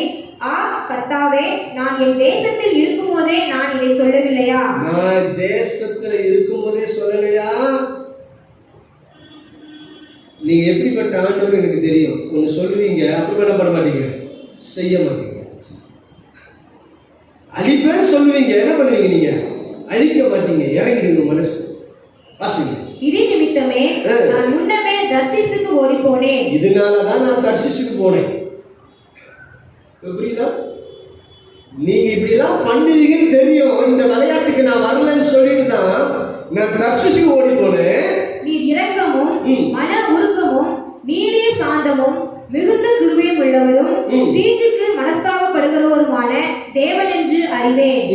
கர்த்தாவே, நான் என் தேசத்தில் இருக்கும் போதே நான் இதை சொல்லவில்லையா? நான் தேசத்துல இருக்கும் போதே சொல்லலையா? நீங்க எப்படிப்பட்ட ஆண்டவர் எனக்கு தெரியும். ஒன்னு சொல்லுவீங்க, அப்புறம் என்ன பண்ண மாட்டீங்க, செய்ய மாட்டீங்க. அழிப்பேன்னு சொல்லுவீங்க, என்ன பண்ணுவீங்க? நீங்க அழிக்க மாட்டீங்க, இறங்கிடுங்க மனசு. வாசிங்க. இது நிமித்தமே நான் முன்னமே தர்சீசுக்கு ஓடி போனேன். இதனாலதான் நான் தர்சீசுக்கு போனேன். புரியுதா? நீங்க இப்படி எல்லாம் பண்ணுவீங்கன்னு தெரியும். இந்த விளையாட்டுக்கு நான் வரலன்னு சொல்லிட்டு தான் நான் தர்சீசுக்கு ஓடி போனேன். நீர் இரக்கமும் மன உருக்கமும் நீடிய சாந்தமும் மிகுந்த கிருபையும் உள்ளவரும் தீங்குக்கு மனஸ்தாபப்படுகிறவருமான தேவன் என்று அறிவேன்.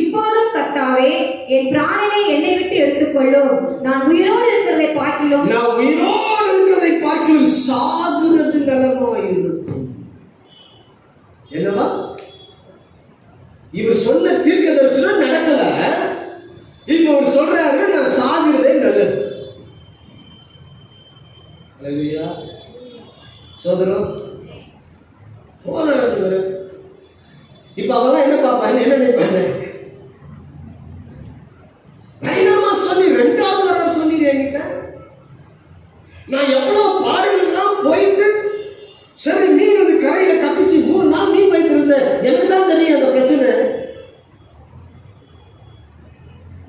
இப்போதும் கர்த்தாவே, என் பிராணனை என்னை விட்டு எடுத்துக்கொள்ளும். நான் உயிரோடு இருக்கிறதை பார்க்க பார்க்கிலும் நான் உயிரோடு இருக்கிறதை பார்க்கிலும் சாகுறது நலமாயிருக்கும். என்னவா? இவர் சொன்ன தீர்க்க தரிசனம் நடக்கல. இப்ப அவர் சொல்றாரு நான் சாகுறதே நல்லது. அல்லேலூயா. சோதரம் போதரன். இப்ப அவெல்லாம் என்ன பாப்பாங்க, என்ன நினைப்பாங்க? பயங்கரமா சொல்லி 2வது வர சொல்லி என்கிட்ட நான் எவ்வளவு பாடுகள்லாம் போயிட்டு சரி மீன் வந்து கரையில கப்பிச்சு 3 நாள் மீன் போயிட்டு இருந்தேன். எனக்கு தான் தெரியும் அந்த பிரச்சனை.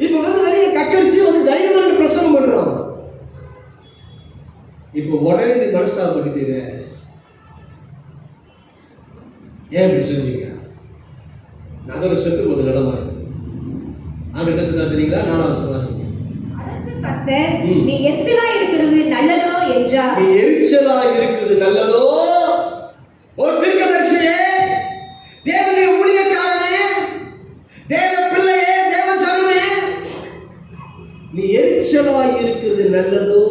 இப்ப வந்து வெளிய கக்கடிச்சு வந்து தைரியமான பிரசங்கம் பண்றான். இப்ப உடனே நீ மனசாப்பட்டுட்டீங்க. ஏன் இப்படி செஞ்சீங்க? நகர செத்து ஒரு இடமா இருக்கு. ஆண்டு என்ன சொன்னா தெரியுங்களா? 4வது வசனம் வாசிங்க. அதற்கு கர்த்தர், நீ எரிச்சலாய் இருக்கிறது நல்லதோ என்றார். நீ எரிச்சலாய் இருக்கிறது நல்லதோ? ஒரு தீர்க்கதரிசியே, தேவனுடைய ஊழியக்காரனே, தேவ பிள்ளையே, தேவ ஜனமே, நீ எரிச்சலாய் இருக்கிறது நல்லதோ?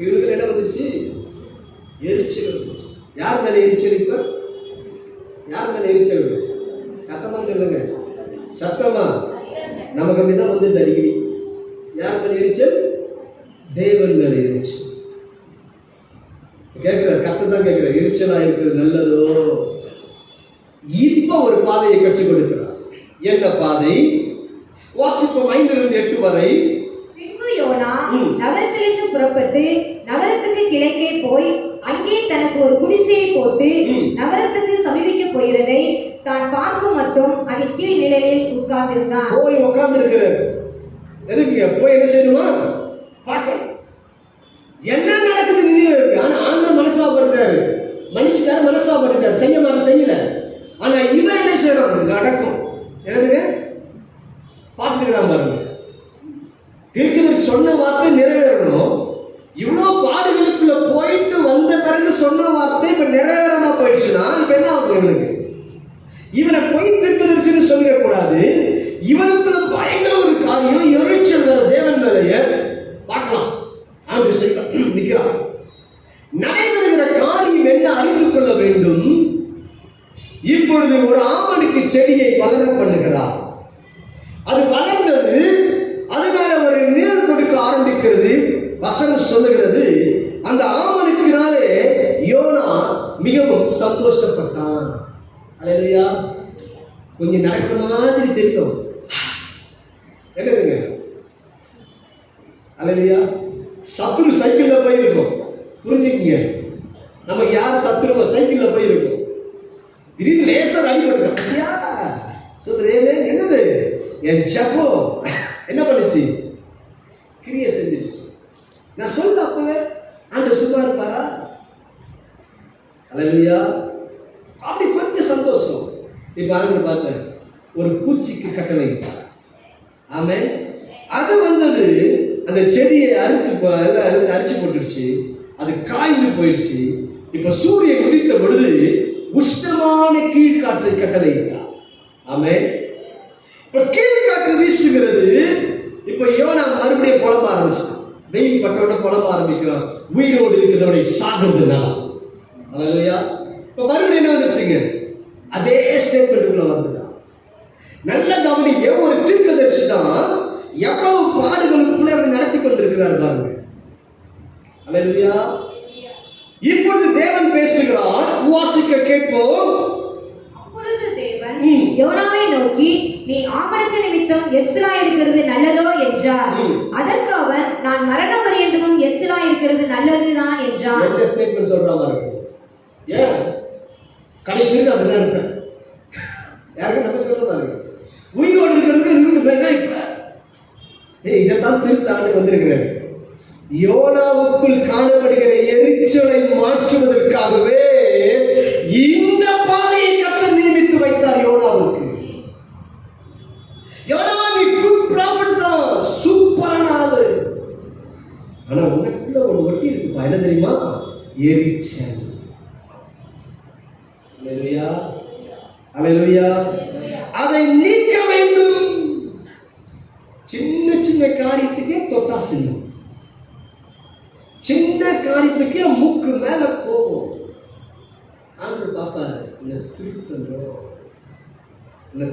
இவங்களுக்கு என்ன வந்துச்சு? எரிச்சல் வந்துச்சு. யார் மேல எரிச்சல்? இப்ப யார் மேல எரிச்சல்? சத்தமா சொல்லுங்க, சத்தமா. நமக்கு அப்படிதான் வந்து அடிக்கடி. யார் மேல எரிச்சல்? தேவன் மேல எரிச்சல். கேட்கிறார், கர்த்தர் தான் கேட்கிறார், எரிச்சலா இருக்கிறது நல்லதோ? இப்ப ஒரு பாதையை கற்றுக் கொடுக்கிறார். எந்த பாதை? வாசிப்போம் 5-8 வரை. பின்பு யோனா நகரத்திலிருந்து புறப்பட்டு நகரத்துக்கு கிழக்கே போய் அங்கே தனக்கு ஒரு குடிசையை போட்டு நகரத்துக்கு சமீபிக்க போகிறதை தான் பார்க்கும் மட்டும் அதன் கீழ் நிலையில் உட்கார்ந்திருந்தான். போய் உட்கார்ந்து இருக்கிறார். எதுக்கு? போய் என்ன செய்யணுமா? பார்க்கணும் என்ன நடக்குதுன்னு இருக்கு. ஆனா ஆண்டவர் மனசாப்பட்டாரு, மனுஷக்கார மனசாப்பட்டாரு, செய்ய மாட்டேன் செய்யல. ஆனா இவன் என்ன செய்யறான்? நடக்கும். என்னதுங்க? பார்த்துக்கிறான் பாருங்க. தீர்க்கதரிசி சொன்ன வார்த்தை நிறைவேறணும். இவ்வளவு பாடுகளுக்குள்ள போயிட்டு வந்த பிறகு சொன்ன வார்த்தை இப்ப நிறைவேறாம போயிடுச்சுன்னா இப்ப என்ன ஆகும்? இவனுக்கு இவனை போய் தீர்க்கதரிசின்னு சொல்லிடக்கூடாது. இவனுக்குள்ள பயங்கர ஒரு காரியம், எரிச்சல் வேற தேவன் மேலேயே பார்க்கலாம். நிற்கிறான். நடைபெறுகிற காரியம் என்ன அறிந்து கொள்ள வேண்டும். இப்பொழுது ஒரு ஆமணக்கு செடியை வளர பண்ணுகிறார். அது வளர்ந்தது, அதனால ஒரு நிழல் கொடுக்க ஆரம்பிக்கிறது. வசனம் சொல்லுகிறது, அந்த ஆமணக்கினாலே யோனா மிகவும் சந்தோஷப்பட்டான். அல்லேலூயா. கொஞ்சம் நடக்கிற மாதிரி தெரியும். என்னதுங்க? அல்லேலூயா. சத்துரு சைக்கிள்ல போயிருக்கும். புரிஞ்சுக்கீங்க, நமக்கு யார் சத்துருவ சைக்கிள்ல போயிருக்கும். திடீர்னு லேசர் அடிபட்டு என்னது என் சப்போ என்ன பண்ணுச்சு? கிரிய செஞ்சிச்சு. நான் சொல்ல அப்பவே ஆண்டவர் சும்மா இருப்பாரா? அல்லேலூயா. அப்படி கொஞ்சம் சந்தோஷம். இப்ப ஆண்டவர் பார்த்தேன், ஒரு பூச்சிக்கு கட்டளை. ஆமென். அது வந்தது, அந்த செடியை அரிச்சு போட்டுடுச்சு. அது காய்ந்து போயிடுச்சு. இப்ப சூரியன் உதித்த பொழுது உஷ்ணமான கீழ்காற்றை கட்டளையிட்டார். ஆமென். இப்ப கீழ்காற்று வீசுகிறது. இப்ப யோனா மறுபடியும் புலம்ப ஆரம்பிச்சான். வெயில் பட்டோட புலம்ப ஆரம்பிக்கிறான். உயிரோடு இருக்கிறவனை சாகுறது நலம். அல்லேலூயா. இப்ப மறுபடியும் என்ன வந்துருச்சுங்க? அதே ஸ்டேட்மெண்ட்டுக்குள்ள வந்துட்டான். நல்ல கவனிக்க, ஒரு தீர்க்கதரிசி தான் எவ்வளவு பாடுகளுக்குள்ள அவர் நடத்தி கொண்டிருக்கிறார் பாருங்க. அல்லேலூயா. இப்பொழுது தேவன் பேசுகிறார், வாசிக்க கேட்போம். அப்பொழுது தேவன் யோனாவை நோக்கி, நீ ஆமணக்கு நிமித்தம் எரிச்சலாய் இருக்கிறது நல்லதோ என்றார். அதற்கு அவன், நான் மரண பரியந்தமும் எரிச்சலாய் இருக்கிறது நல்லதுதான் என்றான். எந்த ஸ்டேட்மெண்ட் சொல்ற மாதிரி இருக்கு? ஏன் கடைசி வரைக்கும் அப்படிதான் இருப்பேன். யாருக்கும் நம்ம சொல்ற மாதிரி உயிரோடு இருக்கிறதுக்கு 2 பேர் தான். இப்ப இதைத்தான் திருத்தாண்டு வந்திருக்கிறார். யோனாவுக்குள் காணப்படுகிற எரிச்சலை மாற்றுவதற்காகவே இந்த பாதையை கர்த்தர் நியமித்து வைத்தார் யோனாவுக்கு. யோனா நீ குட் ப்ராஃபிட் தான், சூப்பரான ஆளு. ஆனா உனக்குள்ள ஒரு ஒட்டி இருக்குப்பா. என்ன தெரியுமா? எரிச்சல். அல்லேலூயா. அல்லேலூயா. அதை நீக்க வேண்டும். சின்ன சின்ன காரியத்துக்கே தொட்டா செய்யும். சின்ன காரியத்துக்கே மூக்கு மேல போகும். ஆண்டு பாப்பாரு, என்ன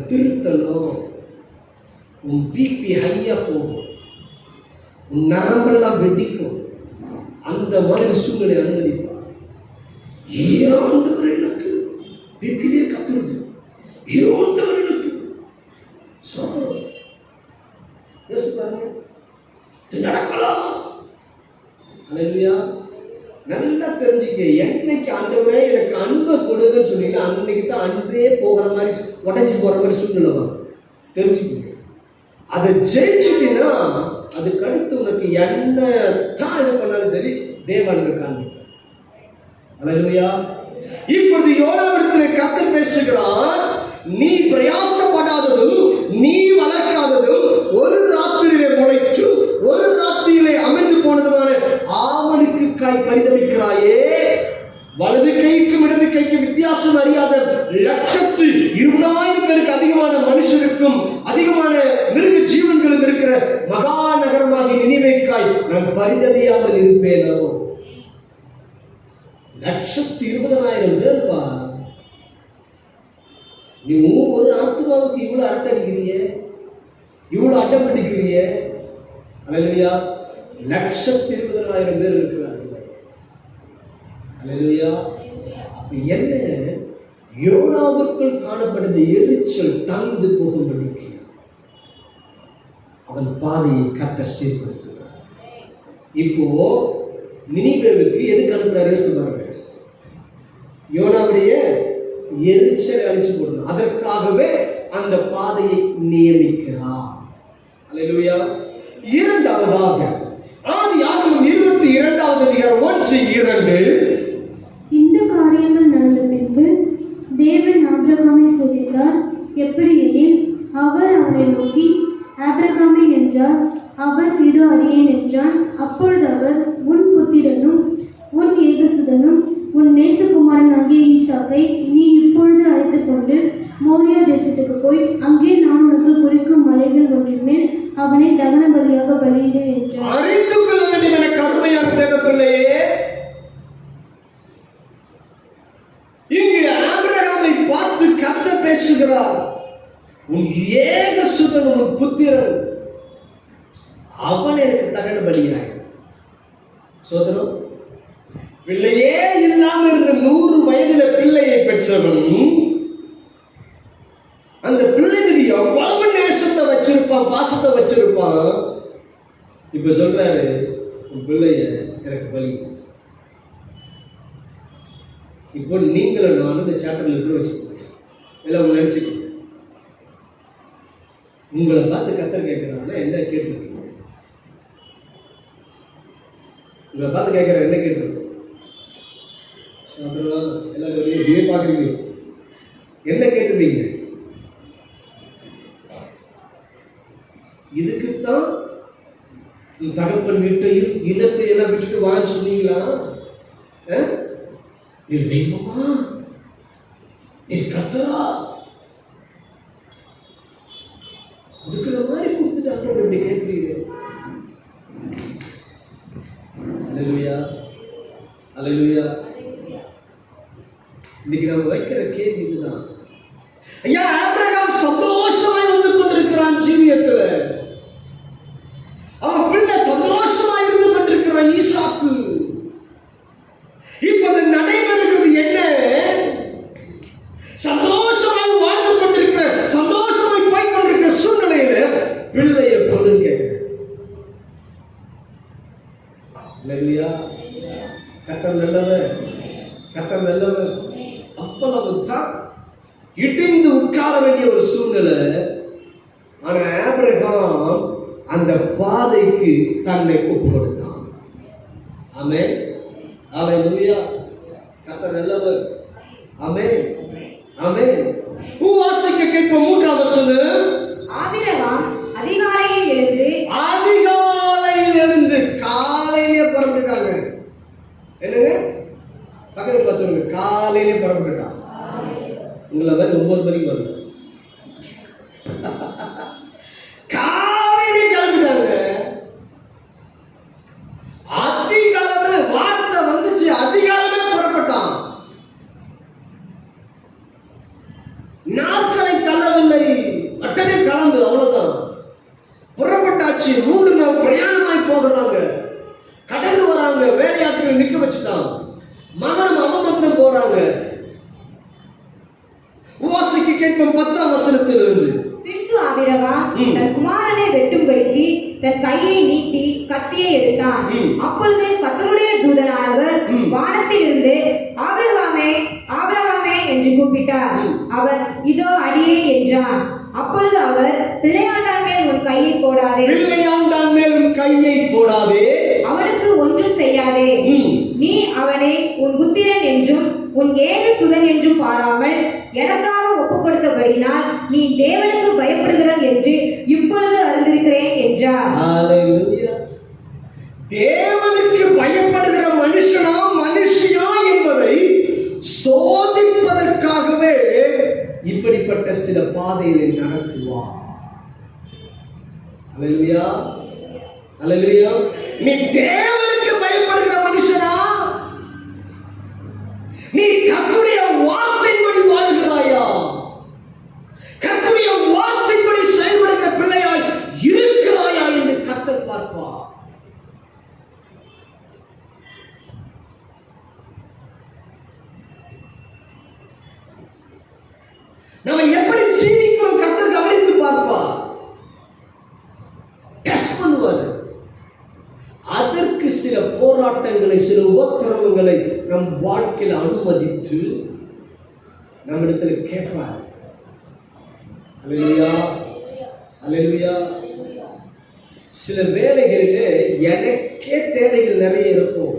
திருத்தணும், உன் பிபி ஹையா போகும், உன் நரம்பெல்லாம் வெடிக்கும். அந்த மாதிரி சூழ்நிலை அனுமதிப்பார். எனக்கு பிபிலே கத்துறது, எனக்கு சொல்றது யோசிப்பாருங்க, நடக்கலாம். அல்லேலூயா. நல்லா தெரிஞ்சுக்க, என்னைக்கு ஆண்டவரே எனக்கு அன்பை கொடுங்கன்னு சொன்னீங்க, அன்னைக்கு தான் அன்பே போகிற மாதிரி உடஞ்சி போற மாதிரி சூழ்நிலை வரும். தெரிஞ்சுக்கங்க. அதை ஜெயிச்சுட்டீங்கன்னா அதுக்கு அடுத்து உனக்கு என்ன தான் இது பண்ணாலும் சரி, தேவன் காண்பிப்பார். அல்லேலூயா. இப்பொழுது யோனாவிடத்தில் கர்த்தர் பேசுகிறார், நீ பிரயாசப்படாததும் நீ வளர்க்காததும் ஒரு ராத்திரியிலே முளைக்கும் ஒரு ராத்திரியிலே அமிழ்ந்து போனதுமான ஆமனுக்கு காய் பரிதவிக்கிறாயே. வலது கைக்கும் இடது கைக்கும் வித்தியாசம் அறியாத 120,000 பேருக்கு அதிகமான மனுஷருக்கும் அதிகமான மிருக ஜீவன்களும் இருக்கிற மகா நகரமாகி நினிவேக்காய் நான் பரிதவியாமல் இருப்பேனோ. 120,000 பேர்ப்பா. நீ ஒரு ஆத்மாவுக்கு இவ்வளவு அரட்டடிக்கிறிய, இவ்வளவு அட்டம் அடிக்கிறிய. அல்லேலூயா. 120,000 பேர் இருக்கிறார்கள். அல்லேலூயா. அப்ப என்ன, யோனாவுக்குள் காணப்படுந்த எரிச்சல் தணிந்து போகும்படிக்கு அவன் பாதையை கர்த்தர் சீர்படுத்துகிறார். இப்போ நினிவேவுக்கு எதுக்கு அனுப்புறாரு சொல்றாங்க, யோனாவுடைய எரிச்சலை அழிச்சு போடணும். அதற்காகவே அந்த பாதையை நியமிக்கிறார். அல்லேலூயா. இரண்டாவதாக ஆதியாகமம் 22வது அதிகாரம் 1-2. இந்த காரியங்கள் நடந்த பின்பு தேவன் ஆபிரகாமை சோதித்தார். எப்படி எனில், அவர் அவரை நோக்கி ஆபிரகாமே என்றார். அவன் இதோ அறியேன் என்றான். அப்பொழுது அவர், உன் புத்திரனும் உன் ஏகசுதனும் உன் நேசகுமாரனாகிய ஈசாக்கை நீ இப்பொழுது அழைத்துக் கொண்டு மோரியா தேசத்துக்கு போய் அங்கே நான் உனக்கு குறிக்கும் மலைகள் ஒன்றின் மேல் அவனை தகன பலியாக பலியிடு என்றார். அறிந்து கொள்ள வேண்டும் என கருமையான தேவப்பிள்ளையே, இங்கு ஆபிரகாமை பார்த்து கர்த்தர் பேசுகிறார். உன் ஏகசுதன் உன் புத்திரன் அவன் எனக்கு தகன பலியாய். சோதனம், பிள்ளையே இல்லாம இருந்த 100 வயதுல பிள்ளையை பெற்றவன் அந்த பிள்ளை மீது எவ்வளவு நேசத்தை வச்சிருப்பான், பாசத்தை வச்சிருப்பான். இப்ப சொல்றாரு, உன் பிள்ளைய எனக்கு பலி. இப்போ நீங்களும் நான் இந்த சாப்டர்ல கூட வச்சுக்கோங்க, எல்லாம் நினைச்சுக்கோங்க. உங்களை பார்த்து கர்த்தர் கேட்கிறாங்கன்னா என்ன கேட்டுருக்கீங்க? உங்களை பார்த்து கேட்கிற என்ன கேட்டுருக்கோம்? எல்லாம் வெளியே பார்க்குறீங்க, என்ன கேட்டுருப்பீங்க? இதுக்குத்தான் தகப்பன் வீட்டையும் இல்லத்தை எல்லாம் விட்டுட்டு வான்னு சொன்னீங்களா? நீ தெய்வமா, நீ கர்த்தரா கொடுக்கிற மாதிரி கொடுத்துட்டு அப்புறம் இப்படி கேட்கிறீங்க. அல்லேலூயா, அல்லேலூயா. இன்னைக்கு நம்ம வைக்கிற கேள்வி இதுதான். ஐயா, ஆபிரகாம் சந்தோஷமாய் வந்து கொண்டிருக்கிறான் ஜீவியத்துல, அவன் பிள்ளை சந்தோஷமா இருந்து கொண்டிருக்கிறான் ஈசாக்கு. இப்போது நடைபெறுகிறது என்ன? சந்தோஷமாய் வாழ்ந்து கொண்டிருக்கிற, சந்தோஷமாய் போய் கொண்டிருக்கிற சூழ்நிலையில பிள்ளையை கொடுங்க. அல்லேலூயா. கர்த்தர் நல்லவர், கர்த்தர் நல்லவர். அப்பளவு தான் இடிந்து உட்கார வேண்டிய ஒரு சூழ்நிலை. ஆனா ஆபிரகாம் அந்த பாதைக்கு தன்னை ஒப்பு கொடுத்தான். ஆமென், அல்லேலூயா. கர்த்தர் நல்லவர். ஆமென், ஆமென். வாசிக்க கேட்போம் 3ஆம் வசனம். ஆபிரகாம் அதிகாலையில் எழுந்து, அதிகாலையில் எழுந்து, காலையிலே பறந்துட்டாங்க. என்னங்க பக்கத்தில் சொல்லுங்க, காலையிலே பறந்துட்டான். உங்களை மாதிரி 9 மணிக்கு வருது, காலையிலே கிளம்பிட்டாங்க. அதிகாலமே கடந்து வராங்க, வேலையாட்கள் நிக்க வச்சுட்டான். மகனும் அவமத்திரம் போறாங்க. வாசிக்க கேட்போம் 10ஆம் வசனத்திலிருந்து. பின்பு ஆபிரகாம் தன் குமாரனை வெட்டும்படிக்கு தன் கையை நீட்டி கத்தியை எடுத்தான். அப்பொழுது கர்த்தருடைய தூதனானவர் வானத்திலிருந்து ஆபிரகாமே ஆபிரகாமே என்று கூப்பிட்டார். அவன் இதோ அடியேன் என்றான். அப்பொழுது அவர் பிள்ளையாண்டான் மேல் உன் கையை போடாதே, பிள்ளையாண்டான் மேல் உன் கையை போடாதே, அவனுக்கு ஒன்றும் செய்யாதே. நீ அவனை உன் புத்திரன் என்றும் உன் ஏக சுதன் என்றும் பாராமல் எனக்காக ஒப்புக் கொடுத்தபடினால் நீ தேவனுக்கு பயப்படுகிறான் என்று இப்பொழுது அறிந்திருக்கிறேன் என்றார். ஹல்லேலூயா. தேவனுக்கு பயப்படுகிற மனுஷனா மனுஷியா என்பதை சோதிப்பதற்காகவே இப்படிப்பட்ட சில பாதைகளை நடத்துவார். ஹல்லேலூயா, ஹல்லேலூயா. நீ தேவனுக்கு பயப்படுகிற மனுஷனா, நீ கர்த்தருடைய வார்த்தைப்படி வாழ்கிறாயா, கர்த்தருடைய வார்த்தைப்படி செயல்படுகிற பிள்ளையாய் இருக்கிறாயா என்று கர்த்தர் பார்ப்பார். நம்ம எப்படி ஜீவிக்கிறோம் கர்த்தர் கவனித்து பார்ப்பார், டெஸ்ட் பண்ணுவார். அதற்கு சில போராட்டங்களை, சில உபத்திரவங்களை நம் வாழ்க்கையில் அனுமதித்து நம்மிடத்தில் கேட்பார். அல்லேலூயா, அல்லேலூயா. சில வேலைகளிலே எனக்கே தேவைகள் நிறைய இருக்கும்.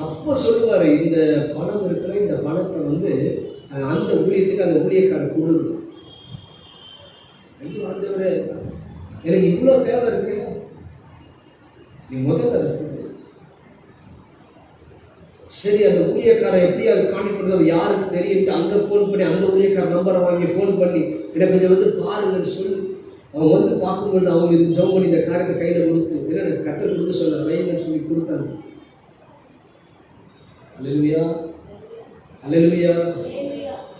அப்போ சொல்லுவார், இந்த பணம் இருக்கிற இந்த பணத்தை வந்து அந்த ஊழியத்துக்கு அந்த ஊழியக்காரர் கொடுக்கணும். ஐயோ ஆண்டவரே, எனக்கு இவ்வளோ தேவை இருக்கு, நீ முதல்ல அதை கொடு. சரி, அந்த ஊழியக்காரன் எப்படி அது காணிப்படுறது அவர் யாருக்கு தெரியும், அங்கே ஃபோன் பண்ணி அந்த ஊழியக்கார நம்பரை வாங்கி ஃபோன் பண்ணி எனக்கு கொஞ்சம் வந்து பாருங்கன்னு சொல்லி அவன் வந்து பார்க்கும்போது அவங்க இது ஜோம் பண்ணி இந்த காரியத்தை கையில் கொடுத்து இல்லை எனக்கு கற்றுக் கொடுத்து சொல்ல வைங்கன்னு சொல்லி கொடுத்தாங்க. அல்லேலூயா, அல்லேலூயா.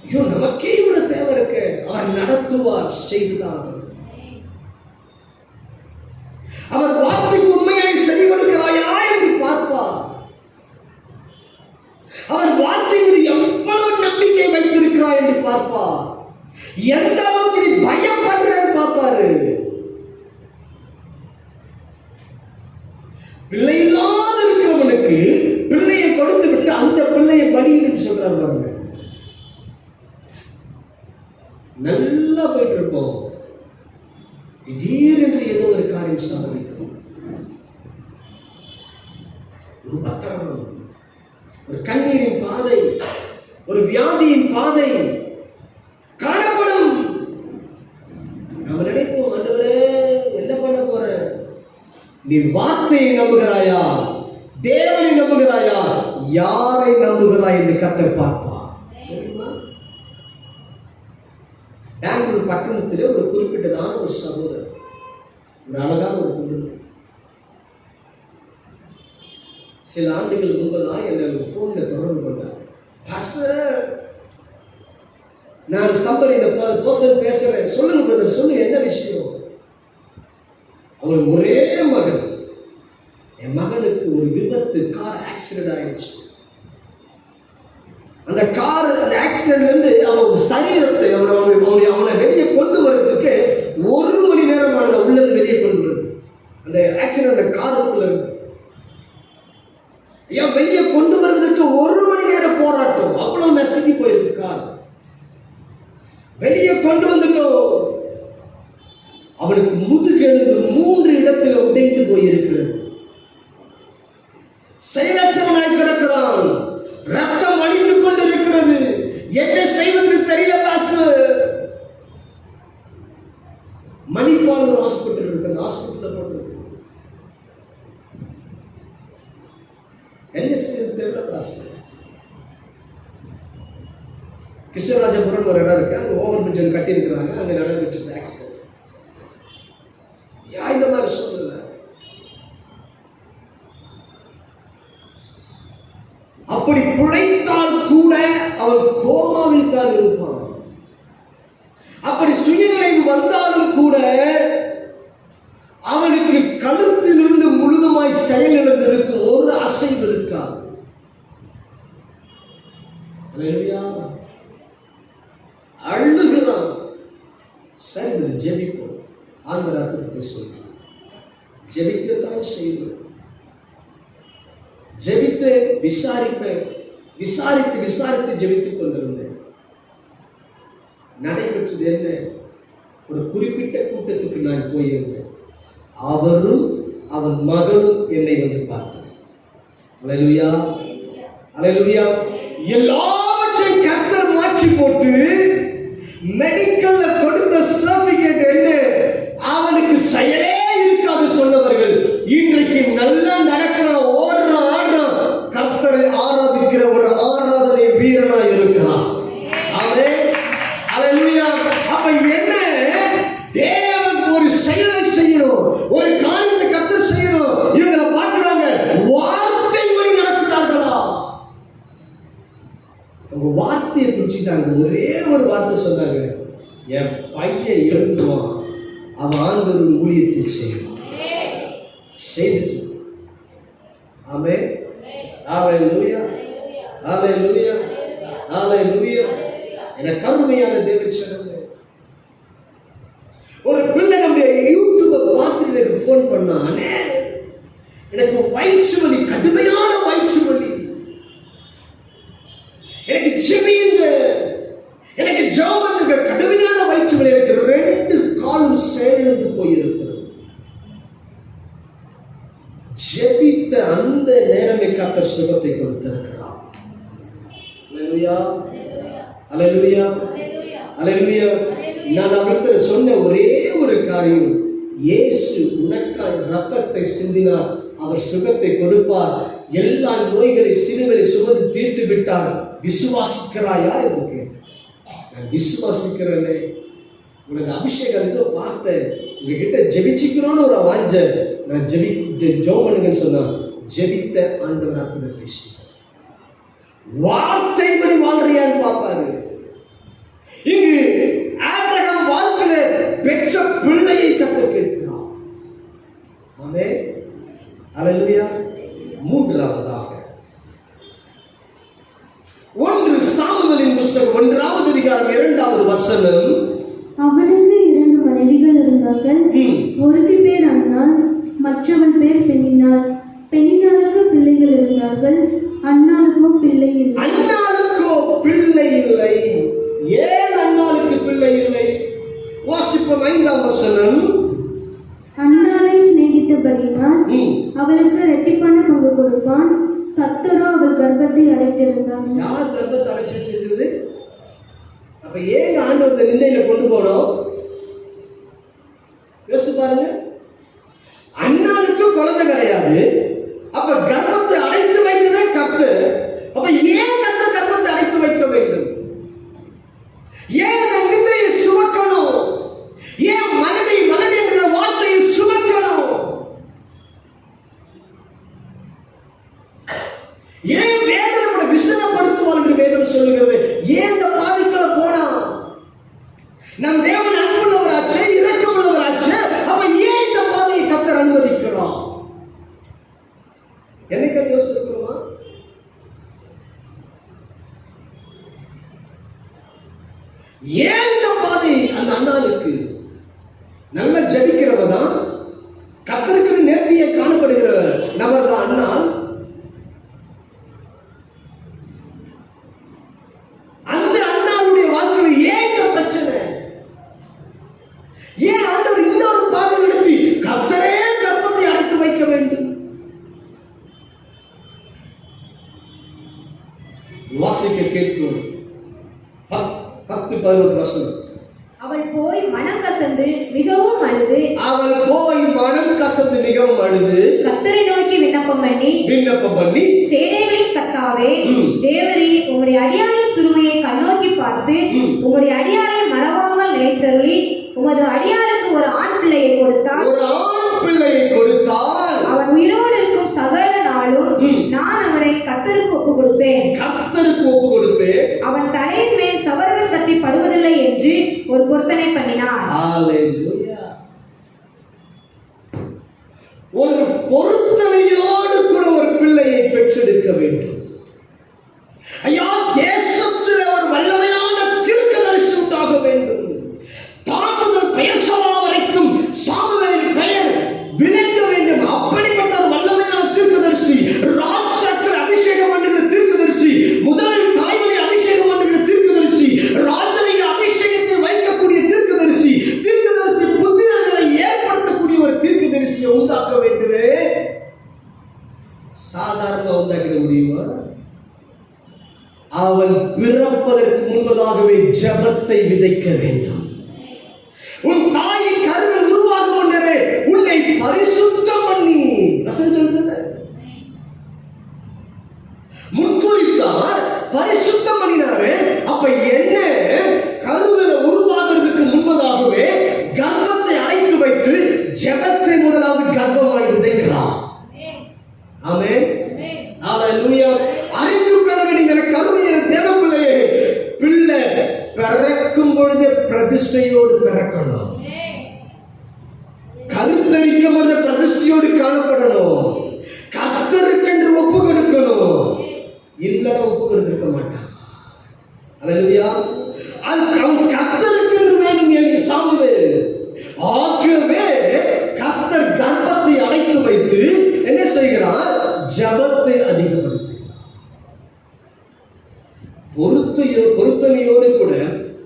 ஐயோ, நமக்கே இவ்வளவு தேவை இருக்கு, அவர் நடத்துவார், செய்துதான். அவர் வார்த்தைக்கு உண்மையாய் செவி கொடுக்கிறாயா என்று பார்ப்பார். அவர் வார்த்தை மீது எவ்வளவு நம்பிக்கை வைத்திருக்கிறாய் என்று பார்ப்பார். எந்த அளவுக்கு நீ பயப்படுறன்னு பார்ப்பாரு. பிள்ளை இல்லாத இருக்கிறவனுக்கு பிள்ளையை கொடுத்து விட்டு அந்த பிள்ளையை பலியிட்டு சொல்றாரு பாருங்க. நல்லா போயிட்டு இருப்போம், திடீரென்று ஏதோ ஒரு காரியம் சாதிக்கும். ஒரு பத்திரம், ஒரு கண்ணீரின் பாதை, ஒரு வியாதியின் பாதை காணப்படும். நம்ம நினைப்போம், ஆண்டவரே என்ன பண்ண போற? நீ வார்த்தையை நம்புகிறாயா, தேவனை நம்புகிறாயா, யாரை நம்புகிறாய் என்று கர்த்தர் பார்ப்பார். பெங்களூர் பட்டணத்திலே ஒரு குறிப்பிட்டதான ஒரு சகோதரர், ஒரு அழகான ஒரு குடும்பம். சில ஆண்டுகள் முன்பதான் என்னை போன்ல தொடர்பு கொண்டார். பாஸ்டர், நான் சம்பளி இந்த பர்சன் பேசுறேன், சொல்லுங்க பிரதர், சொல்லுங்க என்ன விஷயம்? அவன் ஒரே மகன், என் மகனுக்கு ஒரு விபத்து, கார் ஆக்சிடென்ட் ஆயிடுச்சு. அந்த கார், அந்த ஆக்சிடென்ட்ல இருந்து அவன் சரீரத்தை அவனை வெளியே கொண்டு வர்றதுக்கு 1 மணி நேரம் அவனை உள்ளது வெளியே கொண்டு வருது. அந்த ஆக்சிடென்ட் காருக்குள்ள இருக்கு. ஏன் வெளியே கொண்டு வர்றதுக்கு 1 மணி நேரம் போராட்டம், அவ்வளவு நசுக்கி போயிருக்கு கார். வெளியே கொண்டு வந்துட்டோம், அவனுக்கு முதுகெலும்பு 3 இடத்துல உடைந்து போயிருக்கிறது. செயலற்றவனாய் கிடக்கிறான், ரத்தம் வடிந்து கொண்டிருக்கிறது. என்ன செய்வதற்கு தெரியல பாஸ்டர். மணிப்பால் ஒரு ஹாஸ்பிட்டல் இருக்கு, அந்த ஹாஸ்பிட்டல்ல போட்டு என்ன செய்வது தெரியல பாஸ்டர். கிருஷ்ணராஜபுரம் ஒரு இடம் இருக்கு, அங்க ஓவர் பிரிட்ஜ் கட்டி இருக்கிறாங்க, அங்க நடைபெற்ற ஆக்சிடென்ட். யா இந்த மாதிரி சொல்லல. அப்படி பிழைத்தால் கூட அவன் கோமாவில் தான் இருப்பான். அப்படி சுயநினைவு வந்தாலும் கூட அவனுக்கு கழுத்திலிருந்து முழுதுமாய் ஜெபித்து விசாரிப்பேன், விசாரித்து ஜெபித்துக் கொண்டிருந்தேன். நடைபெற்றது என்ன? ஒரு குறிப்பிட்ட கூட்டத்துக்கு நான் போயிருந்தேன். அவரும் அவன் மகளும் என்னை வந்து பார்த்தார். அல்லேலூயா, அல்லேலூயா. எல்லாவற்றையும் கர்த்தர் மாற்றி போட்டு மெடிக்கல்ல கொடுத்த சர்டிபிகேட் என்ன? அவனுக்கு செயலே இருக்காது சொன்னவர்கள் இன்றைக்கு நல்லா நடக்கிறான், ஓடுறான், ஆடுறான், கர்த்தரை ஆராதிக்கிற ஒரு ஆராதனை வீரனாய் இருக்கிறான். ஆமென், அல்லேலூயா. அப்ப என்ன? தேவன் ஒரு செயலை செய்யணும், ஒரு காரியத்தை கர்த்தர் செய்யணும். இவங்க பார்க்கிறாங்க, வார்த்தை வழி நடக்கிறார்களா? அவங்க வார்த்தையை பிடிச்சிட்டாங்க. ஒரே ஒரு வார்த்தை சொன்னாங்க, என் பையன் எழுந்துவான், அவன் ஆண்டவர் ஊழியத்தை செய்வான். செய்துட்டு ஆமென், அல்லேலூயா, அல்லேலூயா, அல்லேலூயா. என கருமையான தேவச்சனமே, ஒரு பிள்ளை நம்முடைய யூடியூபை பார்த்துட்டு எனக்கு ஃபோன் பண்ணானே, எனக்கு வயிற்று வலி, கடுமையான வயிற்று வலி, எனக்கு ஜெபியுங்க, எனக்கு ஜெபம் பண்ணுங்க, கடுமையான வயிற்று வலி, எனக்கு 2 காலும் செயலிழந்து போயிருக்கிறது. ஜெபித்த அந்த நேரமே கர்த்தர் சுகத்தை கொடுத்திருக்கிறார். அல்லேலூயா, அல்லேலூயா, அல்லேலூயா. நான் அவருக்கு சொன்ன ஒரே ஒரு காரியம், இயேசு உனக்காய் ரத்தத்தை சிந்தினார், அவர் சுகத்தை கொடுப்பார், எல்லா நோய்களை சிலுவையை சுமந்து தீர்த்து விட்டார், விசுவாசிக்கிறாயா என்று கேட்டேன். நான் விசுவாசிக்கிறேனே, உனக்கு அபிஷேகம் ஏதோ பார்த்தேன், உங்ககிட்ட ஜெபிச்சுக்கிறோன்னு ஒரு வாஞ்ச, நான் ஜெபம் பண்ணுங்கன்னு சொன்னா, ஜெபித்த ஆண்டவர் அற்புதத்தை செய்தார். வார்த்தைப்படி வாழ்றியான்னு பார்ப்பாரு. இங்கு ஆபிரகாம் வாழ்க்கையில பெற்ற பிள்ளையை கர்த்தர் கேட்கிறார். ஆமென், அல்லேலூயா. மூன்றாவதாக 1 சாமுவேலின் புத்தகம் 1ஆவது அதிகாரம் 2வது வசனம். அவனுக்கு 2 மனைவிகள் இருந்தார்கள். ஒருத்தி பேர் அன்னாள், மற்றவன் பேர் பெண்ணினாள். பெண்ணினாளுக்கு பிள்ளைகள் இருந்தார்கள், அன்னாளுக்கோ பிள்ளை இல்லை. அன்னாளுக்கோ பிள்ளை இல்லை. ஏன் அன்னாளுக்கு பிள்ளை இல்லை? வாசிப்போம் 5ஆம் வசனம். அன்னாளை சிநேகித்தபடியினால் அவளுக்கு இரட்டிப்பான பங்கு கொடுப்பான். கர்த்தரோ அவள் கர்ப்பத்தை அடைத்திருந்தான். யார் கர்ப்பத்தை அடைச்சு வச்சிருக்கிறது? அப்ப ஏன் ஆண்டவர் இந்த நிலையில கொண்டு போனோம்? யோசிச்சு பாருங்க. அண்ணாளுக்கு குழந்தை கிடையாது, அப்ப கர்ப்பத்தை அடைத்து வைத்ததே கர்த்தர். அப்ப ஏன் கர்த்தர் கர்ப்பத்தை அடைத்து வைக்க வேண்டும்? ஏன் அந்த நிந்தையை சுமக்கணும்? ஏன் மனதை என்ற வார்த்தையை சுமக்கணும்? ஏன் வேதனை விசனப்படுத்துவார் என்று வேதம் சொல்லுகிறது? ஏன் இந்த பாதிப்புல போனா? நம் தேவன் அன்புள்ளவராச்சே, இரக்கமுள்ளவராச்சே, அப்ப ஏன் இந்த பாதையை கர்த்தர் அனுமதிக்கிறோம்? என்னைக்கு யோசிக்கிறோமா? ஏன் இந்த பாதை? அந்த அண்ணாளுக்கு நல்ல ஜபிக்கிறவ தான், கர்த்தருக்கு நேர்த்தியை காணப்படுகிற நபர் தான் அண்ணாள். அந்த அண்ணாளுடைய வாழ்க்கையில் ஏன் இந்த பிரச்சனை? ஏன் ஆண்டவர் இந்த ஒரு பாதை நடத்தி கர்த்தரே கர்ப்பத்தை அடைத்து வைக்க வேண்டும்? வாசிக்க கேட்கிறோம். 10-11 வசனம். அவள் போய் மனம் கசந்து மிகவும் அழுது கர்த்தரை நோக்கி விண்ணப்பம் பண்ணி சேனைகளின் கர்த்தாவே, தேவரே, உம்முடைய அடியாரின் சிறுமையை கண்ணோக்கி பார்த்து உம்முடைய அடியாரை மறவாமல் நினைத்தருளி உமது அடியாருக்கு ஒரு ஆண் பிள்ளையை கொடுத்தால் அவன் உயிரோடு இருக்கும் சகல நாளும் நான் அவனை கர்த்தருக்கு ஒப்புக் கொடுப்பேன். அவன் தலையின் மேல் சவரகன் கத்தி படுவதில்லை என்று ஒரு பொருத்தனை பண்ணினார். ஒரு பொருத்தனையோடு கூட ஒரு பிள்ளையை பெற்றெடுக்க வேண்டும். ஐயா, தேசத்தில் ஒரு வல்லமையான தீர்க்கதரிசி உண்டாக வேண்டும். தான் முதல் பெயர்சபா வரைக்கும் சாமுவேலின் பெயர் விளங்க வேண்டும். அப்படிப்பட்ட ஒரு வல்லமையான தீர்க்கதரிசி, ராட்சத சாதாரணமா உண்டாக்கிட முடியுமா? அவன் பிறப்பதற்கு முன்பதாகவே ஜெபத்தை விதைக்க வேண்டும். உன் தாயின் கருவில் உருவாகும் முன்னரே உன்னை பரிசுத்தம் பண்ணி வசனம் சொல்லுது, முன்குறித்தார், பரிசுத்தம் பண்ணினாரு. அப்ப என்ன? கருவில உருவாகிறதுக்கு முன்பதாகவே கர்ப்பத்தை அடைத்து வைத்து ஜெபத்தை முதலாவது கர்ப்பமாய் விதைக்கிறார். ஆமென், ஹalleluya. அறிந்து கொள்ள வேண்டிய கருவியின் தேவ பிள்ளையே, பிள்ளை பிறக்கும் பொழுது பிரதிஷ்டையோடு பிறக்கணும். கருத்தரிக்கும் பொழுது பிரதிஷ்டையோடு காணப்படணும். கர்த்தருக்கென்று ஒப்பு கொடுக்கணும். இல்லைன்னா ஒப்பு கொடுத்திருக்க மாட்டான். ஹalleluya. அது கர்த்தருக்கென்று வேணும் என்று சாமுவேல். ஆகவே கர்த்தர் கர்ப்பத்தை அடைத்து வைத்து என்ன செய்கிறார்? ஜெபத்தை அதிகப்படுத்துகிறார். பொருத்தனையோடு கூட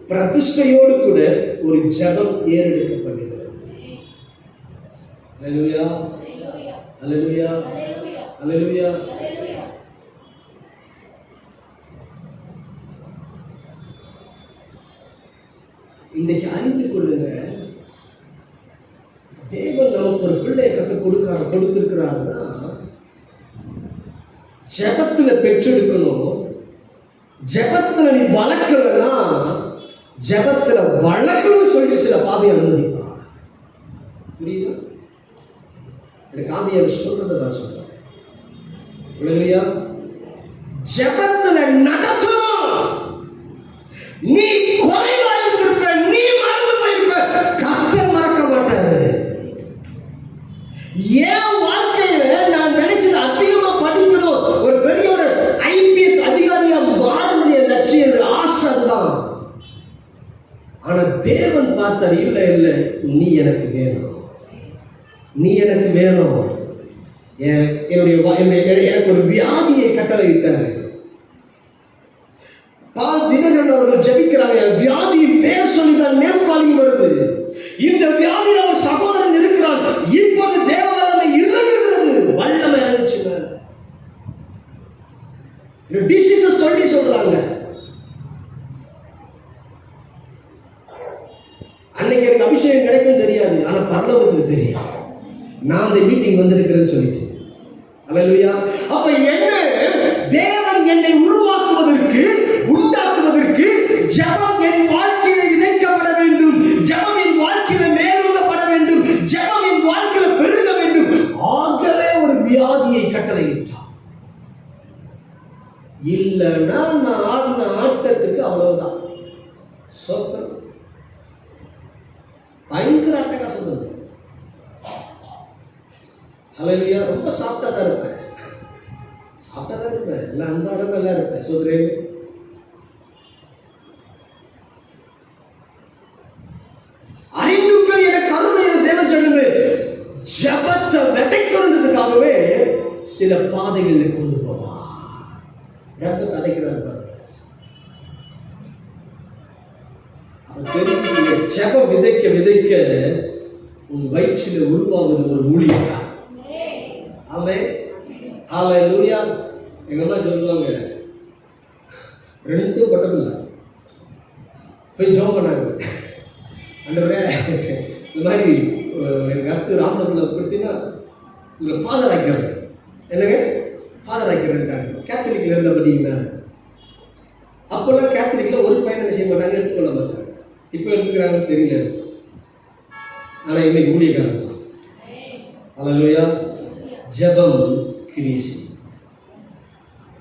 பிரதிஷ்டையோடு கூட ஒரு ஜெபம் ஏறெடுக்கப்படுகிறது. ஹalleluya, ஹalleluya, ஹalleluya. இன்னைக்கு அறிந்து கொள்ளுங்க, தேவன் நமக்கு ஒரு பிள்ளையை கொடுத்திருக்கிறாருன்னா ஜெபத்துல பெற்றெடுக்கணும். ஜெபத்துல நீ வளர்க்கலன்னா ஜெபத்துல வளர்க்கணும்னு சொல்லி சில பாதையை அனுமதிப்பான். புரியுதா? எனக்கு ஆவியானவர் சொல்றதை நான் சொல்றேன். ஹalleluya. ஜெபத்துல நடக்கணும். நீ குறைவா இருந்திருப்ப, நீ மறந்து போயிருப்ப, கர்த்தர் மறக்க மாட்டாரு. என் வாழ்க்கையில நான் நினைச்சது அதிகமா படிக்கணும், ஒரு பெரிய ஒரு IPS அதிகாரியா மாறக்கூடிய லட்சியம், ஆசை அதுதான். ஆனா தேவன் பார்த்தார், இல்ல இல்ல, நீ எனக்கு வேணும், நீ எனக்கு வேணும். எனக்கு ஒரு வியாதியை கட்டளையிட்டாரு. பால் தினகரன் அவர்கள் ஜெபிக்கிறாங்க, வியாதியின் பெயர் சொல்லிதான் நேம் காலிங் வருது. இந்த வியாதியில் அவர் சகோதரன் இருக்கிறான். இப்போது தேவ வல்லமை இறங்குகிறது. வல்லமை இறங்குச்சுங்க. டிசீஸ் சொல்லி சொல்றாங்க. அன்னைக்கு எனக்கு அபிஷேகம் கிடைக்கும் தெரியாது, ஆனா பரலோகத்துக்கு தெரியும். நான் அந்த மீட்டிங் வந்திருக்கிறேன்னு சொல்லிட்டு. ஹalleluya. அப்ப என்ன? தேவன் என்னை உருவாக்குவதற்கு, உண்டாக்குவதற்கு ஜெபம் என் வாழ்க்கையில விதைக்கப்பட வேண்டும். ஜெபம் என் வாழ்க்கையில மேலோங்கப்பட வேண்டும். ஜெபம் என் வாழ்க்கையில பெருக வேண்டும். ஆகவே ஒரு வியாதியை கட்டளையிட்டார். இல்லைன்னா நான் ஆடின ஆட்டத்துக்கு அவ்வளவுதான். சோத்திரம். பயங்கர அட்டகாசம் தான். ஹalleluya. ரொம்ப சாப்பிட்டா தான் இருப்பேன், எல்லாம் அன்பா இருப்பேன், எல்லாம் இருப்பேன். சோதரே, அறிந்துக்கள் என கருணை என தேவன் சொல்லுது. ஜெபத்தை விதைக்கிறதுக்காகவே சில பாதைகளில் கொண்டு போவா. ஜெபத்தை அடைக்கிறார் பாருங்க. ஜெபம் விதைக்க விதைக்க உன் வயிற்றில் உருவாவது ஒரு ஊழியம். ஆமென், ஹalleluya. எங்க அம்மா சொல்லுவாங்க, ரெண்டும் பட்டமில்ல போய் ஜெபம் பண்ணாங்க. ஆண்டவரே, இந்த மாதிரி எனக்கு அடுத்து ராமபிள்ளை படுத்தினா உங்களை ஃபாதர் ஆக்கிறாங்க. என்னங்க ஃபாதர் ஆக்கிறாங்க. கேத்தலிக்ல இருந்த படிங்கன்னா அப்பெல்லாம் கேத்தலிக்ல ஒரு பையனை செய்ய மாட்டாங்க, எடுத்துக்கொள்ள மாட்டாங்க. இப்போ எடுத்துக்கிறாங்கன்னு தெரியல. ஆனா இன்னைக்கு ஊழியக்காரங்க. ஹalleluya. ஜெபம் கிரீசி.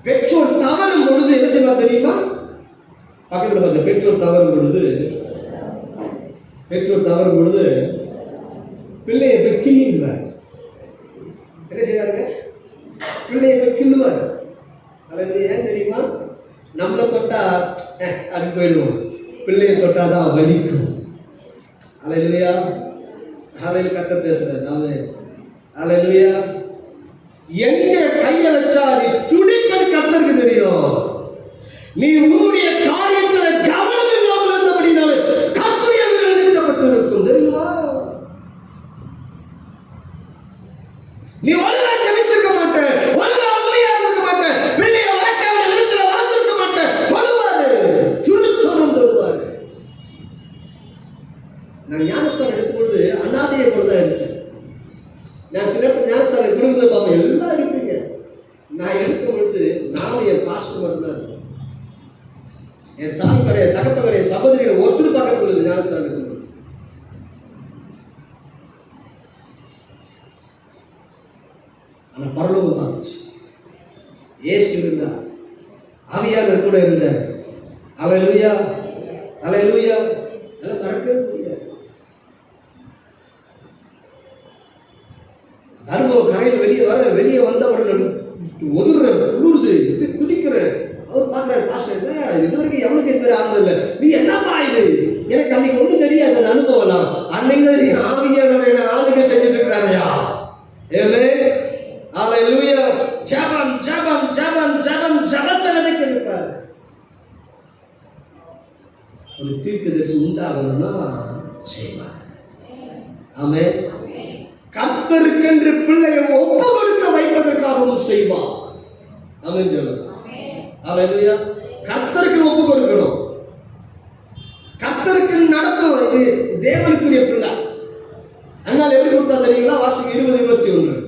பெட்ரோல் தவறும் பொழுது என்ன செய்வா தெரியுமா? பக்கத்தில் பார்த்த பெட்ரோல் தவறும் பொழுது பிள்ளையை போய் கிள்ளிடுவார். என்ன செய்வாருங்க? பிள்ளையை போய் கிள்ளுவார். அல்லது ஏன் தெரியுமா? நம்மளை தொட்டா அது போயிடுவோம், பிள்ளையை தொட்டாதான் வலிக்கும். அல்லையா? ஹalleluya. கர்த்தர் பேசுறார். ஆமென், ஹalleluya. எங்க கையை வச்சா நீ துடிப்பது கர்த்தருக்கு தெரியும். நீ உன்னுடைய காரியத்தில் கவனம் இல்லாமல் இருந்தபடினால கர்த்தருடைய விரல் நீட்டப்பட்டிருக்கும் தெரியுமா? நீ ஒழுங்கா ஜெபிச்சிருக்க மாட்டேன், ஒழுங்கா நான் எடுக்கும் பொழுது நானும் என் பாஸ்டர் மட்டும்தான் இருக்கேன். என் தாய் கடைய தகப்ப கடைய சகோதரிகளை ஒருத்தர் பக்கத்தில் உள்ள ஞானஸ்தானம் எடுக்கணும். ஆனா பரலோகம் பார்த்துச்சு. இயேசு இருந்தா, ஆவியானவர் கூட இருந்தார். அல்லேலூயா, அல்லேலூயா. அதெல்லாம் மறக்கவே முடியாது. அனுபவம் கரையில் வெளியே வந்த உடனே ஒதுற குளிருது, குதிக்கிற. அவர் பார்க்குறாரு, பாஸ்டர் இது வரைக்கும் எவனுக்கு இது ஆனது இல்லை, நீ என்னப்பா இது? எனக்கு அன்னைக்கு ஒன்றும் தெரியாது அந்த அனுபவம்லாம். அன்னைக்கு தான் ஆவியானவர் ஆளுங்க செஞ்சுட்டு இருக்கிறாங்கயா. ஏமே அல்லேலூயா. ஜெபம் ஜெபம் ஜெபம் ஜெபம் ஜெபத்தை விதைக்கிறார். ஒரு தீர்க்கதரிசி உண்டாகணும்னா செய்வார். ஆமென். கர்த்தருக்கென்று பிள்ளையை ஒப்பு கொடுக்க வைப்பதற்காகவும் செய்வார். ஆமென் சொல்லுங்க. அல்லேலூயா. கர்த்தருக்கு ஒப்பு கொடுக்கணும். கர்த்தருக்கு நடத்துவது தேவனுக்குரிய பிள்ளை. அதனால எப்படி கொடுத்தா தெரியுங்களா? வாசிங்க 20:21.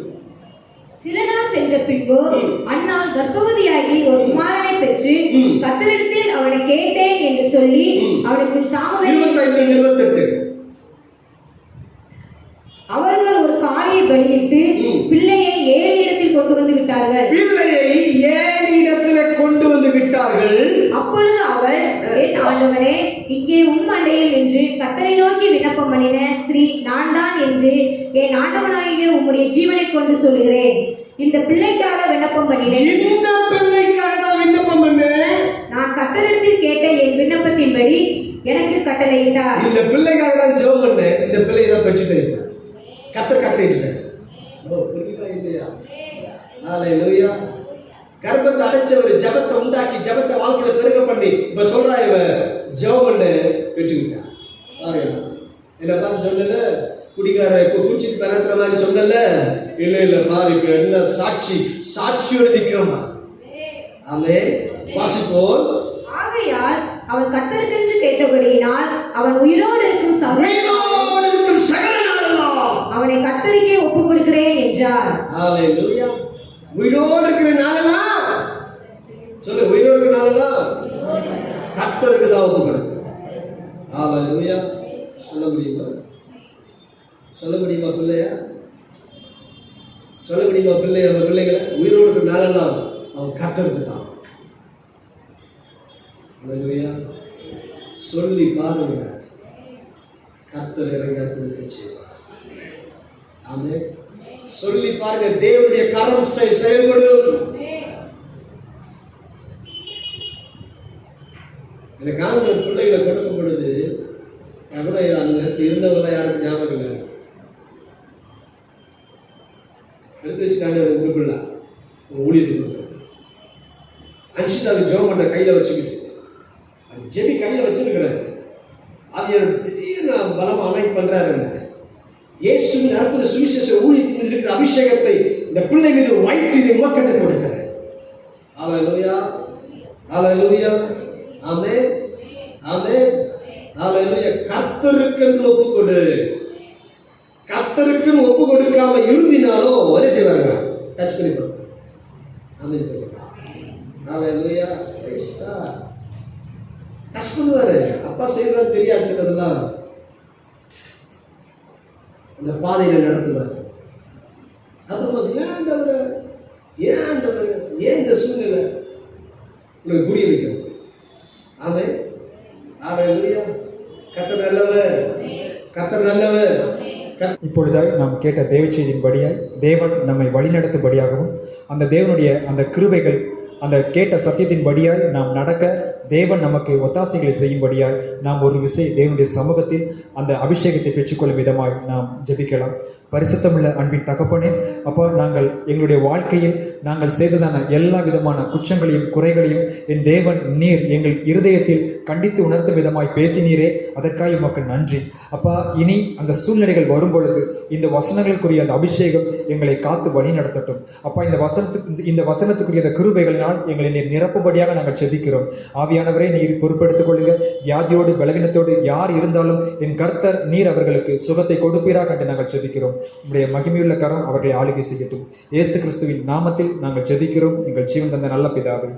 சில நாள் சென்ற பின்பு அன்னாள் கர்ப்பவதியாகி ஒரு குமாரனை பெற்று கர்த்தரிடத்தில் அவனை கேட்டேன் என்று சொல்லி அவனுக்கு சாமுவேல் 25-28. அவர்கள் ஒரு காளையை பலியிட்டு பிள்ளையை 7 இடத்தில் கொண்டு வந்து விட்டார்கள். பிள்ளையை 7 இடத்துல கொண்டு வந்து விட்டார்கள். அப்பொழுது அவள், என் ஆண்டவனே, இங்கே உம் அண்டையில் நின்று கர்த்தரை நோக்கி விண்ணப்பம் பண்ணின ஸ்திரீ நான் தான் என்று என் ஆண்டவனாகிய உம்முடைய ஜீவனை கொண்டு சொல்கிறேன். இந்த பிள்ளைக்காக விண்ணப்பம் பண்ணினேன். இந்த பிள்ளைக்காக தான் விண்ணப்பம் பண்ணேன். நான் கர்த்தரிடத்தில் கேட்ட என் விண்ணப்பத்தின்படி எனக்கு கட்டளையிட்டார். இந்த பிள்ளைக்காக தான் ஜெபம் பண்ணேன். இந்த பிள்ளையை தான் பெற்றுட்டேன். கர்த்தர் கட்டளையிட்டார். ஓ, புரியுதா இல்லையா? அல்லேலூயா. கர்ப்பத்தை அடைச்சவர் ஜெபத்தை உண்டாக்கி ஜெபத்தை வாழ்க்கையில பெருக பண்ணி இப்ப சொல்றா, இவ ஜெபம் பண்ண பெற்றுக்கிட்டான். என்ன பார்த்து சொல்லல, குடிகார குடிச்சிட்டு பெறத்துற மாதிரி சொல்லல. இல்ல பாரு, இப்ப என்ன சாட்சியோட நிக்கிறோமா? ஆமென். வாசிப்போம். ஆகையால் அவன் கர்த்தருக்கென்று கேட்டபடியினால் அவன் உயிரோடு இருக்கும் சகல நாளெல்லாம் அவனை கர்த்தருக்கே ஒப்புக் கொடுக்கிறேன் என்றார். அல்லேலூயா. உயிரோடு இருக்கிற நாளெல்லாம் சொல்லு, உயிரோடு இருக்கிற நாளெல்லாம் கர்த்தருக்கு தான் ஒப்புக் கொடுக்கிறேன். அல்லேலூயா. சொல்ல முடியுமா? சொல்ல முடியுமா பிள்ளையா? சொல்ல முடியுமா பிள்ளைய? நம்ம பிள்ளைகளை உயிரோடு இருக்கிற நாளெல்லாம் அவன் கர்த்தருக்கு தான். அல்லேலூயா. சொல்லி பாருங்க, கர்த்தர் இறங்க செய்வார். ஆமென். சொல்லி பாருங்க, தேவனுடைய கரம் செயல்படும். எனக்கு ஆண்கள் பிள்ளைகளை கொடுக்கும் பொழுது கூட அந்த நேரத்தில் இருந்தவங்க யாருக்கு ஞாபகம் இல்லை. எடுத்து வச்சுக்காங்க உங்களுக்குள்ள ஊழியத்துக்கு அன்ஷிதாவுக்கு ஜெபம் பண்ண கையில வச்சுக்கிட்டு ஜெபி கையில வச்சிருக்கிறாரு. ஆவியார் திடீர்னு பலமா அனைத்து பண்றாரு. இயேசுவின் அற்புத சுவிசேஷ ஊழியத்தில் இருக்கிற அபிஷேகத்தை இந்த பிள்ளை மீது வைத்து இதை உமக்கட்டு கொடுக்கிறார். அல்லேலூயா, அல்லேலூயா. ஆமென், ஆமென், அல்லேலூயா. கர்த்தருக்கென்று ஒப்பு கொடு. கர்த்தருக்குன்னு ஒப்பு கொடுக்காம இருந்தினாலும் ஒரே செய்வாங்க, டச் பண்ணி கொடுப்பாங்க. ஆமென் சொல்லுங்க. அல்லேலூயா. டச் பண்ணுவாரு. அப்பா செய்யறது தெரியாது, செய்யறதெல்லாம் அந்த பாதையில நடத்துவார். அப்புறம் ஏன் இந்த சூழ்நிலை உங்களுக்கு புரிய வைக்கும். ஆமென், அல்லேலூயா. கர்த்தர் நல்லவர், கர்த்தர் நல்லவர். இப்பொழுதாக நாம் கேட்ட தேவ செய்தியின்படியாய் தேவன் நம்மை வழிநடத்தும்படியாகவும் அந்த தேவனுடைய அந்த கிருபைகள் அந்த கேட்ட சத்தியத்தின்படியாய் நாம் நடக்க தேவன் நமக்கு ஒத்தாசைகளை செய்யும்படியாய் நாம் ஒரு விசை தேவனுடைய சமூகத்தில் அந்த அபிஷேகத்தை பெற்றுக்கொள்ளும் விதமாய் நாம் ஜெபிக்கலாம். பரிசுத்தமுள்ள அன்பின் தகப்பனே, அப்போ நாங்கள் எங்களுடைய வாழ்க்கையில் நாங்கள் செய்ததான எல்லா விதமான குற்றங்களையும் குறைகளையும் என் தேவன் நீர் எங்கள் இருதயத்தில் கண்டித்து உணர்த்தும் விதமாய் பேசினீரே, அதற்காக உமக்கு நன்றி. அப்பா, இனி அந்த சூழ்நிலைகள் வரும் பொழுது இந்த வசனங்களுக்குரிய அந்த அபிஷேகம் எங்களை காத்து வழி நடத்தட்டும். அப்பா, இந்த வசனத்துக்குரிய அந்த கிருபைகளினால் எங்களை நீர் நிரப்பும்படியாக நாங்கள் செபிக்கிறோம். ஆவியானவரே, நீர் பொறுப்பெடுத்துக் கொள்ளுங்க. வியாதியோடு பலவீனத்தோடு யார் இருந்தாலும் என் கர்த்தர் நீர் அவர்களுக்கு சுகத்தை கொடுப்பீராக என்று நாங்கள் செபிக்கிறோம். செலுத்துகிறோம். உம்முடைய மகிமையுள்ள கரம் அவர்களை ஆளுகை செய்யட்டும். இயேசு கிறிஸ்துவின் நாமத்தில் நாங்கள் ஜெபிக்கிறோம் எங்கள் ஜீவன் தந்த நல்ல பிதாவே.